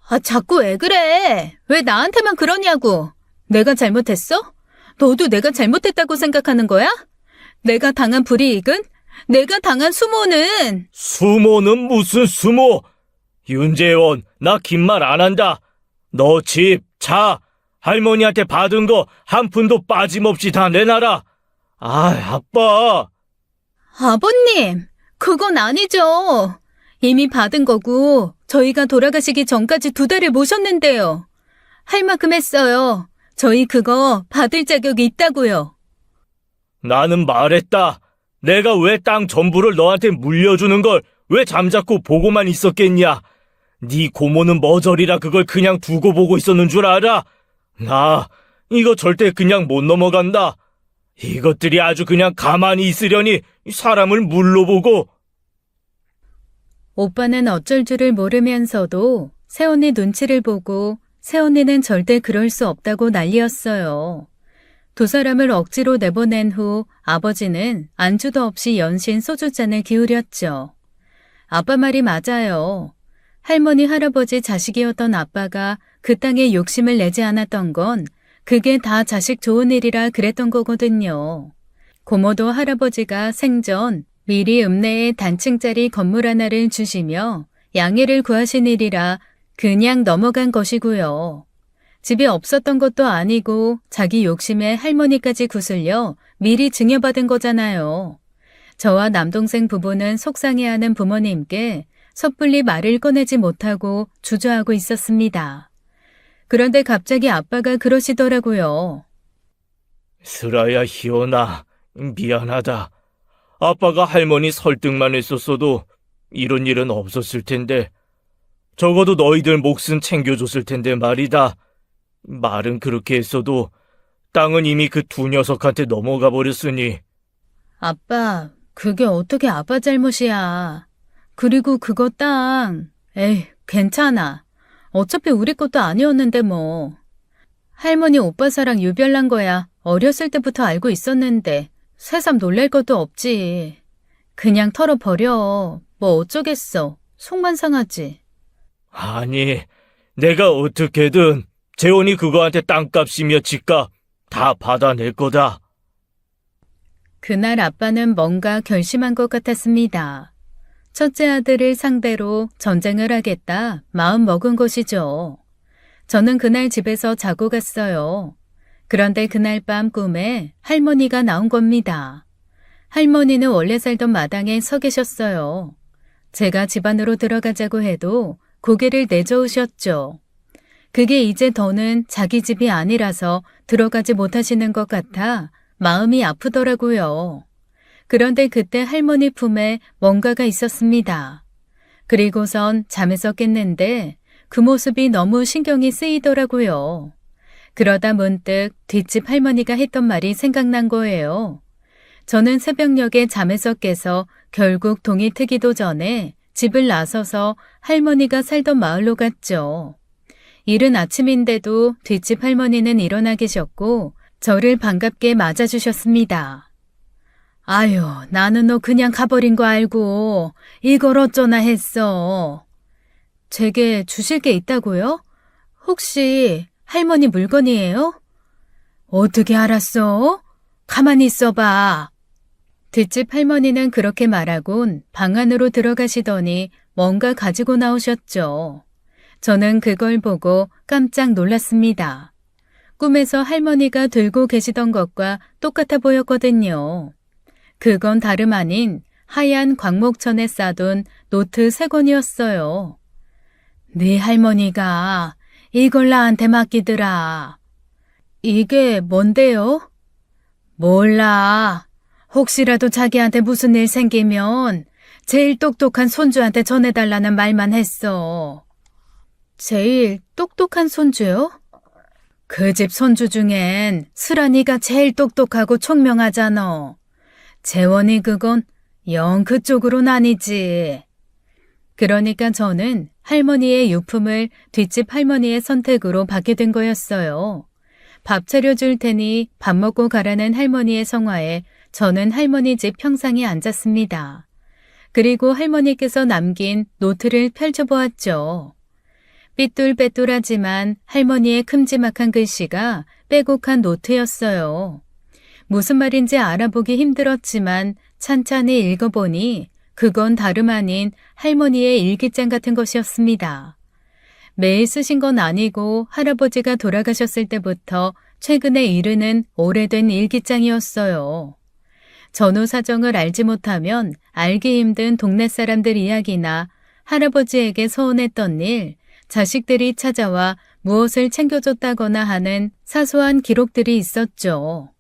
아, 자꾸 왜 그래? 왜 나한테만 그러냐고. 내가 잘못했어? 너도 내가 잘못했다고 생각하는 거야? 내가 당한 불이익은? 내가 당한 수모는? 수모는 무슨 수모? 윤재원, 나 긴 말 안 한다. 너 집, 차, 할머니한테 받은 거 한 푼도 빠짐없이 다 내놔라. 아빠. 아버님, 그건 아니죠. 이미 받은 거고 저희가 돌아가시기 전까지 2달을 모셨는데요. 할 만큼 했어요. 저희 그거 받을 자격이 있다고요. 나는 말했다. 내가 왜 땅 전부를 너한테 물려주는 걸 왜 잠자코 보고만 있었겠냐. 네 고모는 머저리라 그걸 그냥 두고 보고 있었는 줄 알아? 나 이거 절대 그냥 못 넘어간다. 이것들이 아주 그냥 가만히 있으려니 사람을 물로 보고. 오빠는 어쩔 줄을 모르면서도 새언니 눈치를 보고 새언니는 절대 그럴 수 없다고 난리였어요. 2 사람을 억지로 내보낸 후 아버지는 안주도 없이 연신 소주잔을 기울였죠. 아빠 말이 맞아요. 할머니, 할아버지 자식이었던 아빠가 그 땅에 욕심을 내지 않았던 건 그게 다 자식 좋은 일이라 그랬던 거거든요. 고모도 할아버지가 생전 미리 읍내에 단층짜리 건물 하나를 주시며 양해를 구하신 일이라 그냥 넘어간 것이고요. 집이 없었던 것도 아니고 자기 욕심에 할머니까지 구슬려 미리 증여받은 거잖아요. 저와 남동생 부부는 속상해하는 부모님께 섣불리 말을 꺼내지 못하고 주저하고 있었습니다. 그런데 갑자기 아빠가 그러시더라고요. 슬아야, 희원아, 미안하다. 아빠가 할머니 설득만 했었어도 이런 일은 없었을 텐데, 적어도 너희들 몫은 챙겨줬을 텐데 말이다. 말은 그렇게 했어도 땅은 이미 그 두 녀석한테 넘어가 버렸으니. 아빠, 그게 어떻게 아빠 잘못이야. 그리고 그거 땅, 에이, 괜찮아. 어차피 우리 것도 아니었는데 뭐. 할머니 오빠사랑 유별난 거야. 어렸을 때부터 알고 있었는데 새삼 놀랄 것도 없지. 그냥 털어버려. 뭐 어쩌겠어. 속만 상하지. 아니, 내가 어떻게든 재원이 그거한테 땅값이며 집값 다 받아낼 거다. 그날 아빠는 뭔가 결심한 것 같았습니다. 첫째 아들을 상대로 전쟁을 하겠다 마음 먹은 것이죠. 저는 그날 집에서 자고 갔어요. 그런데 그날 밤 꿈에 할머니가 나온 겁니다. 할머니는 원래 살던 마당에 서 계셨어요. 제가 집 안으로 들어가자고 해도 고개를 내저으셨죠. 그게 이제 더는 자기 집이 아니라서 들어가지 못하시는 것 같아 마음이 아프더라고요. 그런데 그때 할머니 품에 뭔가가 있었습니다. 그리고선 잠에서 깼는데 그 모습이 너무 신경이 쓰이더라고요. 그러다 문득 뒷집 할머니가 했던 말이 생각난 거예요. 저는 새벽녘에 잠에서 깨서 결국 동이 트기도 전에 집을 나서서 할머니가 살던 마을로 갔죠. 이른 아침인데도 뒷집 할머니는 일어나 계셨고 저를 반갑게 맞아주셨습니다. 아유, 나는 너 그냥 가버린 거 알고 이걸 어쩌나 했어. 제게 주실 게 있다고요? 혹시 할머니 물건이에요? 어떻게 알았어? 가만히 있어봐. 뒷집 할머니는 그렇게 말하곤 방 안으로 들어가시더니 뭔가 가지고 나오셨죠. 저는 그걸 보고 깜짝 놀랐습니다. 꿈에서 할머니가 들고 계시던 것과 똑같아 보였거든요. 그건 다름 아닌 하얀 광목천에 싸둔 노트 3권이었어요. 네 할머니가 이걸 나한테 맡기더라. 이게 뭔데요? 몰라. 혹시라도 자기한테 무슨 일 생기면 제일 똑똑한 손주한테 전해달라는 말만 했어. 제일 똑똑한 손주요? 그 집 손주 중엔 슬아니가 제일 똑똑하고 총명하잖아. 재원이 그건 영 그쪽으로는 아니지. 그러니까 저는 할머니의 유품을 뒷집 할머니의 선택으로 받게 된 거였어요. 밥 차려줄 테니 밥 먹고 가라는 할머니의 성화에 저는 할머니 집 평상에 앉았습니다. 그리고 할머니께서 남긴 노트를 펼쳐보았죠. 삐뚤빼뚤하지만 할머니의 큼지막한 글씨가 빼곡한 노트였어요. 무슨 말인지 알아보기 힘들었지만 찬찬히 읽어보니 그건 다름 아닌 할머니의 일기장 같은 것이었습니다. 매일 쓰신 건 아니고 할아버지가 돌아가셨을 때부터 최근에 이르는 오래된 일기장이었어요. 전후 사정을 알지 못하면 알기 힘든 동네 사람들 이야기나 할아버지에게 서운했던 일, 자식들이 찾아와 무엇을 챙겨줬다거나 하는 사소한 기록들이 있었죠.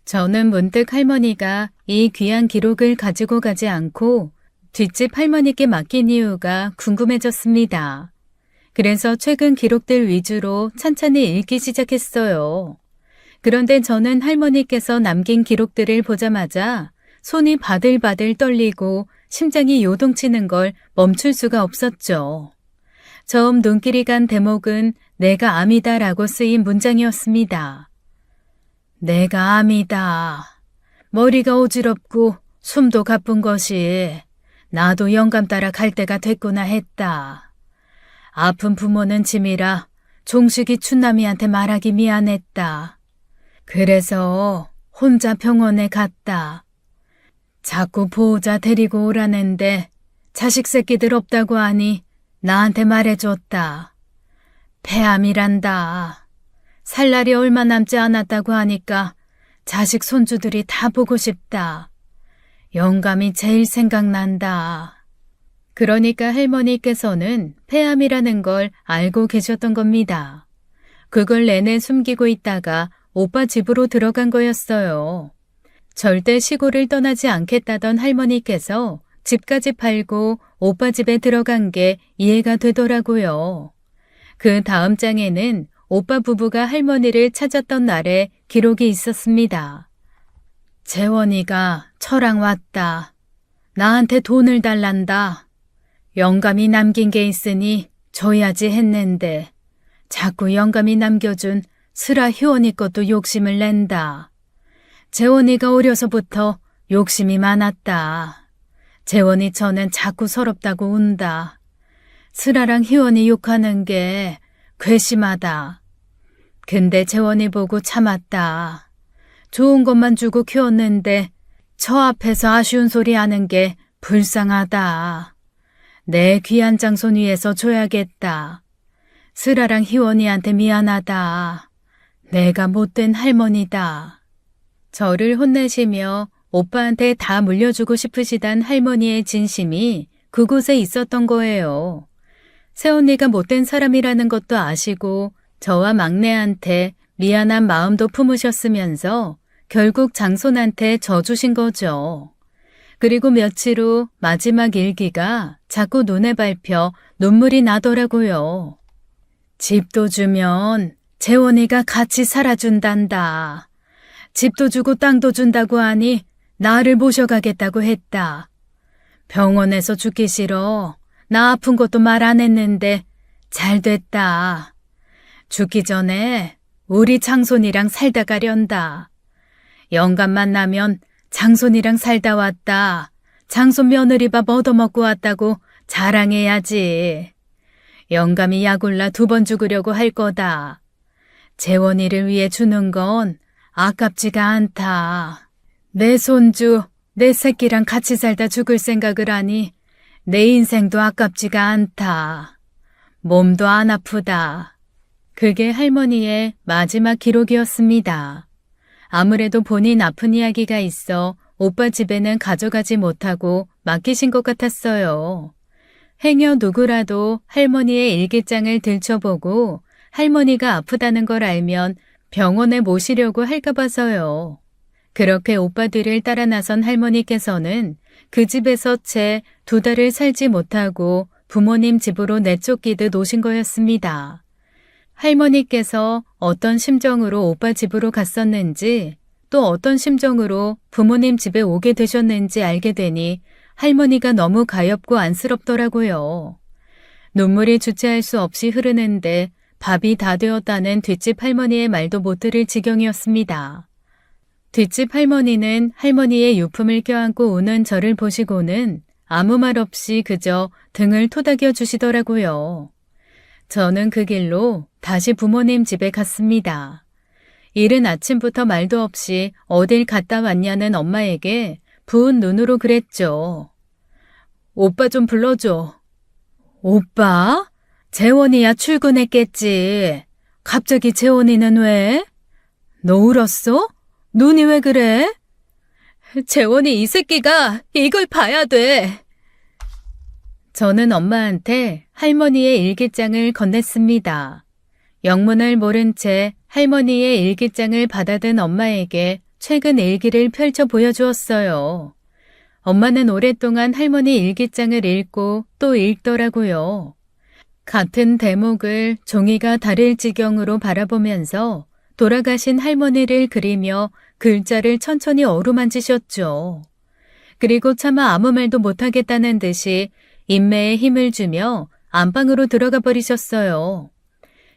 저는 문득 할머니가 이 귀한 기록을 가지고 가지 않고 뒷집 할머니께 맡긴 이유가 궁금해졌습니다. 그래서 최근 기록들 위주로 찬찬히 읽기 시작했어요. 그런데 저는 할머니께서 남긴 기록들을 보자마자 손이 바들바들 떨리고 심장이 요동치는 걸 멈출 수가 없었죠. 처음 눈길이 간 대목은 내가 암이다라고 쓰인 문장이었습니다. 내가 암이다. 머리가 어지럽고 숨도 가쁜 것이 나도 영감 따라 갈 때가 됐구나 했다. 아픈 부모는 짐이라 종식이 춘남이한테 말하기 미안했다. 그래서 혼자 병원에 갔다. 자꾸 보호자 데리고 오라는데 자식 새끼들 없다고 하니 나한테 말해줬다. 폐암이란다. 살 날이 얼마 남지 않았다고 하니까 자식 손주들이 다 보고 싶다. 영감이 제일 생각난다. 그러니까 할머니께서는 폐암이라는 걸 알고 계셨던 겁니다. 그걸 내내 숨기고 있다가 오빠 집으로 들어간 거였어요. 절대 시골을 떠나지 않겠다던 할머니께서 집까지 팔고 오빠 집에 들어간 게 이해가 되더라고요. 그 다음 장에는 오빠 부부가 할머니를 찾았던 날에 기록이 있었습니다. 재원이가 처랑 왔다. 나한테 돈을 달란다. 영감이 남긴 게 있으니 줘야지 했는데 자꾸 영감이 남겨준 슬아 효원이 것도 욕심을 낸다. 재원이가 어려서부터 욕심이 많았다. 재원이 저는 자꾸 서럽다고 운다. 슬아랑 희원이 욕하는 게 괘씸하다. 근데 재원이 보고 참았다. 좋은 것만 주고 키웠는데 저 앞에서 아쉬운 소리 하는 게 불쌍하다. 내 귀한 장손 위에서 줘야겠다. 슬아랑 희원이한테 미안하다. 내가 못된 할머니다. 저를 혼내시며 오빠한테 다 물려주고 싶으시단 할머니의 진심이 그곳에 있었던 거예요. 새언니가 못된 사람이라는 것도 아시고 저와 막내한테 미안한 마음도 품으셨으면서 결국 장손한테 져주신 거죠. 그리고 며칠 후 마지막 일기가 자꾸 눈에 밟혀 눈물이 나더라고요. 집도 주면 재원이가 같이 살아준단다. 집도 주고 땅도 준다고 하니 나를 모셔가겠다고 했다. 병원에서 죽기 싫어. 나 아픈 것도 말 안 했는데 잘 됐다. 죽기 전에 우리 장손이랑 살다 가련다. 영감 만나면 장손이랑 살다 왔다. 장손 며느리밥 얻어먹고 왔다고 자랑해야지. 영감이 약올라 2번 죽으려고 할 거다. 재원이를 위해 주는 건 아깝지가 않다. 내 손주, 내 새끼랑 같이 살다 죽을 생각을 하니 내 인생도 아깝지가 않다. 몸도 안 아프다. 그게 할머니의 마지막 기록이었습니다. 아무래도 본인 아픈 이야기가 있어 오빠 집에는 가져가지 못하고 맡기신 것 같았어요. 행여 누구라도 할머니의 일기장을 들춰보고 할머니가 아프다는 걸 알면 병원에 모시려고 할까 봐서요. 그렇게 오빠 뒤를 따라 나선 할머니께서는 그 집에서 채 2달을 살지 못하고 부모님 집으로 내쫓기듯 오신 거였습니다. 할머니께서 어떤 심정으로 오빠 집으로 갔었는지 또 어떤 심정으로 부모님 집에 오게 되셨는지 알게 되니 할머니가 너무 가엾고 안쓰럽더라고요. 눈물이 주체할 수 없이 흐르는데 밥이 다 되었다는 뒷집 할머니의 말도 못 들을 지경이었습니다. 뒷집 할머니는 할머니의 유품을 껴안고 우는 저를 보시고는 아무 말 없이 그저 등을 토닥여 주시더라고요. 저는 그 길로 다시 부모님 집에 갔습니다. 이른 아침부터 말도 없이 어딜 갔다 왔냐는 엄마에게 부은 눈으로 그랬죠. 오빠 좀 불러줘. 오빠? 재원이야 출근했겠지. 갑자기 재원이는 왜? 너 울었어? 눈이 왜 그래? 재원이 이 새끼가 이걸 봐야 돼. 저는 엄마한테 할머니의 일기장을 건넸습니다. 영문을 모른 채 할머니의 일기장을 받아든 엄마에게 최근 일기를 펼쳐 보여주었어요. 엄마는 오랫동안 할머니 일기장을 읽고 또 읽더라고요. 같은 대목을 종이가 다를 지경으로 바라보면서 돌아가신 할머니를 그리며 글자를 천천히 어루만지셨죠. 그리고 차마 아무 말도 못하겠다는 듯이 인매에 힘을 주며 안방으로 들어가 버리셨어요.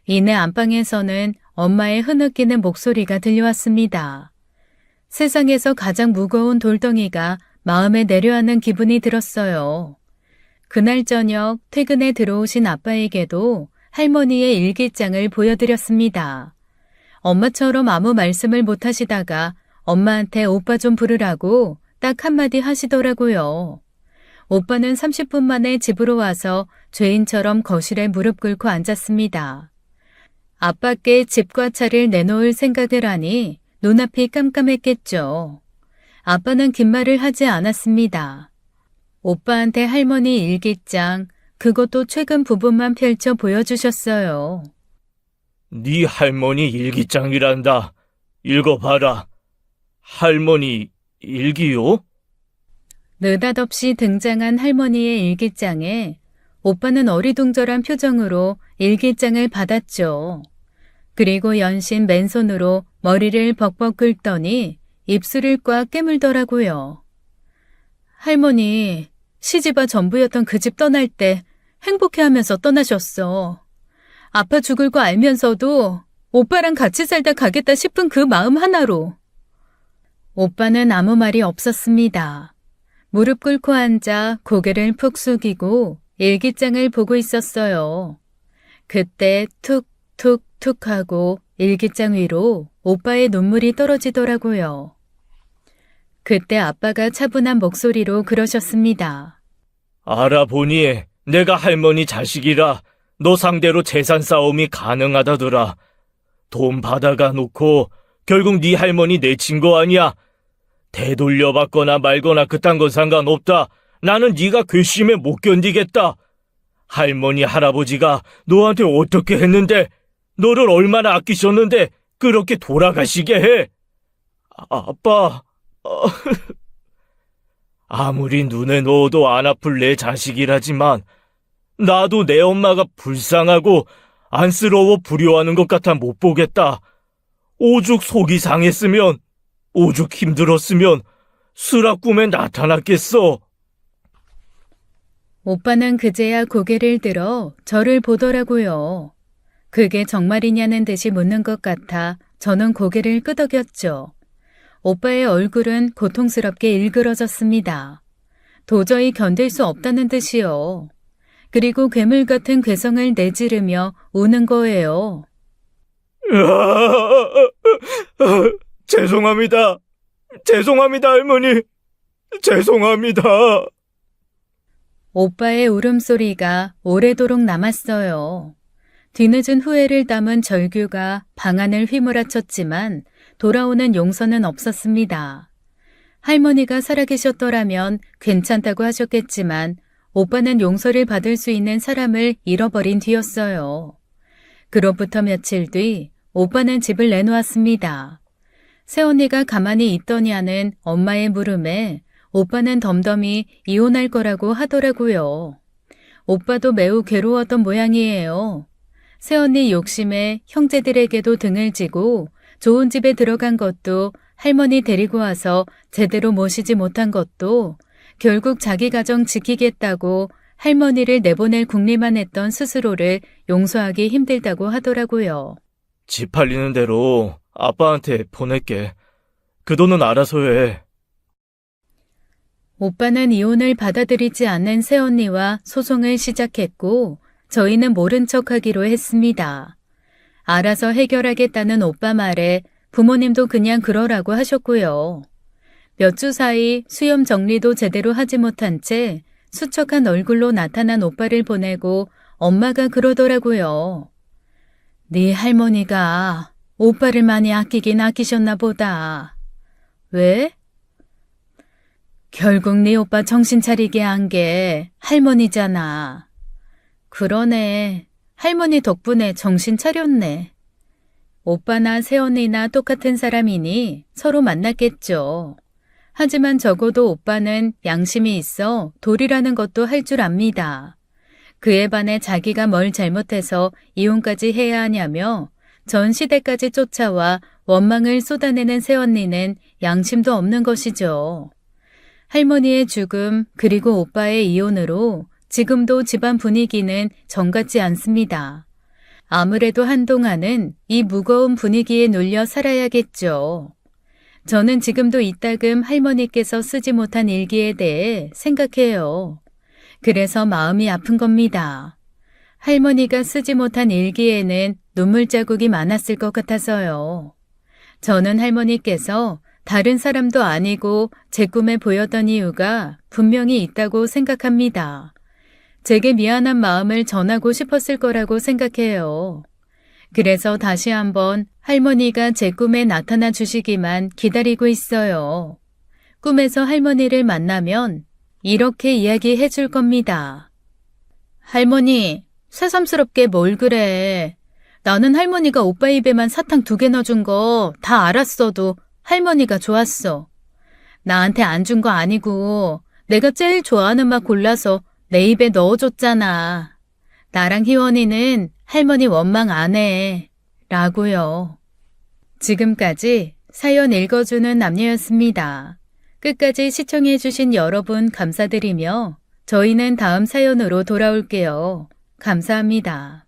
이내 안방에서는 엄마의 흐느끼는 목소리가 들려왔습니다. 세상에서 가장 무거운 돌덩이가 마음에 내려앉는 기분이 들었어요. 그날 저녁 퇴근에 들어오신 아빠에게도 할머니의 일기장을 보여드렸습니다. 엄마처럼 아무 말씀을 못하시다가 엄마한테 오빠 좀 부르라고 딱 한마디 하시더라고요. 오빠는 30분 만에 집으로 와서 죄인처럼 거실에 무릎 꿇고 앉았습니다. 아빠께 집과 차를 내놓을 생각을 하니 눈앞이 깜깜했겠죠. 아빠는 긴 말을 하지 않았습니다. 오빠한테 할머니 일기장, 그것도 최근 부분만 펼쳐 보여주셨어요. 네 할머니 일기장이란다. 읽어봐라. 할머니 일기요? 느닷없이 등장한 할머니의 일기장에 오빠는 어리둥절한 표정으로 일기장을 받았죠. 그리고 연신 맨손으로 머리를 벅벅 긁더니 입술을 꽉 깨물더라고요. 할머니, 시집아 전부였던 그 집 떠날 때 행복해하면서 떠나셨어. 아파 죽을 거 알면서도 오빠랑 같이 살다 가겠다 싶은 그 마음 하나로. 오빠는 아무 말이 없었습니다. 무릎 꿇고 앉아 고개를 푹 숙이고 일기장을 보고 있었어요. 그때 툭툭툭 하고 일기장 위로 오빠의 눈물이 떨어지더라고요. 그때 아빠가 차분한 목소리로 그러셨습니다. 알아보니 내가 할머니 자식이라 너 상대로 재산 싸움이 가능하다더라. 돈 받아가 놓고 결국 네 할머니 내친 거 아니야. 되돌려받거나 말거나 그딴 건 상관없다. 나는 네가 괘씸해 못 견디겠다. 할머니 할아버지가 너한테 어떻게 했는데, 너를 얼마나 아끼셨는데 그렇게 돌아가시게 해. 아빠, 아무리 눈에 넣어도 안 아플 내 자식이라지만 나도 내 엄마가 불쌍하고 안쓰러워 불효하는 것 같아 못 보겠다. 오죽 속이 상했으면, 오죽 힘들었으면 수락 꿈에 나타났겠어. 오빠는 그제야 고개를 들어 저를 보더라고요. 그게 정말이냐는 듯이 묻는 것 같아 저는 고개를 끄덕였죠. 오빠의 얼굴은 고통스럽게 일그러졌습니다. 도저히 견딜 수 없다는 듯이요. 그리고 괴물 같은 괴성을 내지르며 우는 거예요. 죄송합니다. 죄송합니다, 할머니. 죄송합니다. 오빠의 울음소리가 오래도록 남았어요. 뒤늦은 후회를 담은 절규가 방안을 휘몰아쳤지만 돌아오는 용서는 없었습니다. 할머니가 살아계셨더라면 괜찮다고 하셨겠지만 오빠는 용서를 받을 수 있는 사람을 잃어버린 뒤였어요. 그로부터 며칠 뒤 오빠는 집을 내놓았습니다. 새언니가 가만히 있더냐는 엄마의 물음에 오빠는 덤덤히 이혼할 거라고 하더라고요. 오빠도 매우 괴로웠던 모양이에요. 새언니 욕심에 형제들에게도 등을 지고 좋은 집에 들어간 것도 할머니 데리고 와서 제대로 모시지 못한 것도 결국 자기 가정 지키겠다고 할머니를 내보낼 궁리만 했던 스스로를 용서하기 힘들다고 하더라고요. 집 팔리는 대로 아빠한테 보낼게. 그 돈은 알아서 해. 오빠는 이혼을 받아들이지 않는 새언니와 소송을 시작했고 저희는 모른 척하기로 했습니다. 알아서 해결하겠다는 오빠 말에 부모님도 그냥 그러라고 하셨고요. 몇 주 사이 수염 정리도 제대로 하지 못한 채 수척한 얼굴로 나타난 오빠를 보내고 엄마가 그러더라고요. 네 할머니가 오빠를 많이 아끼긴 아끼셨나 보다. 왜? 결국 네 오빠 정신 차리게 한 게 할머니잖아. 그러네. 할머니 덕분에 정신 차렸네. 오빠나 새언니나 똑같은 사람이니 서로 만났겠죠. 하지만 적어도 오빠는 양심이 있어 도리라는 것도 할 줄 압니다. 그에 반해 자기가 뭘 잘못해서 이혼까지 해야 하냐며 전 시대까지 쫓아와 원망을 쏟아내는 새언니는 양심도 없는 것이죠. 할머니의 죽음 그리고 오빠의 이혼으로 지금도 집안 분위기는 정같지 않습니다. 아무래도 한동안은 이 무거운 분위기에 눌려 살아야겠죠. 저는 지금도 이따금 할머니께서 쓰지 못한 일기에 대해 생각해요. 그래서 마음이 아픈 겁니다. 할머니가 쓰지 못한 일기에는 눈물 자국이 많았을 것 같아서요. 저는 할머니께서 다른 사람도 아니고 제 꿈에 보였던 이유가 분명히 있다고 생각합니다. 제게 미안한 마음을 전하고 싶었을 거라고 생각해요. 그래서 다시 한번 할머니가 제 꿈에 나타나 주시기만 기다리고 있어요. 꿈에서 할머니를 만나면 이렇게 이야기해 줄 겁니다. 할머니, 새삼스럽게 뭘 그래. 나는 할머니가 오빠 입에만 사탕 2개 넣어준 거 다 알았어도 할머니가 좋았어. 나한테 안 준 거 아니고 내가 제일 좋아하는 맛 골라서 내 입에 넣어줬잖아. 나랑 희원이는 할머니 원망 안 해. 라고요. 지금까지 사연 읽어주는 남녀였습니다. 끝까지 시청해주신 여러분 감사드리며 저희는 다음 사연으로 돌아올게요. 감사합니다.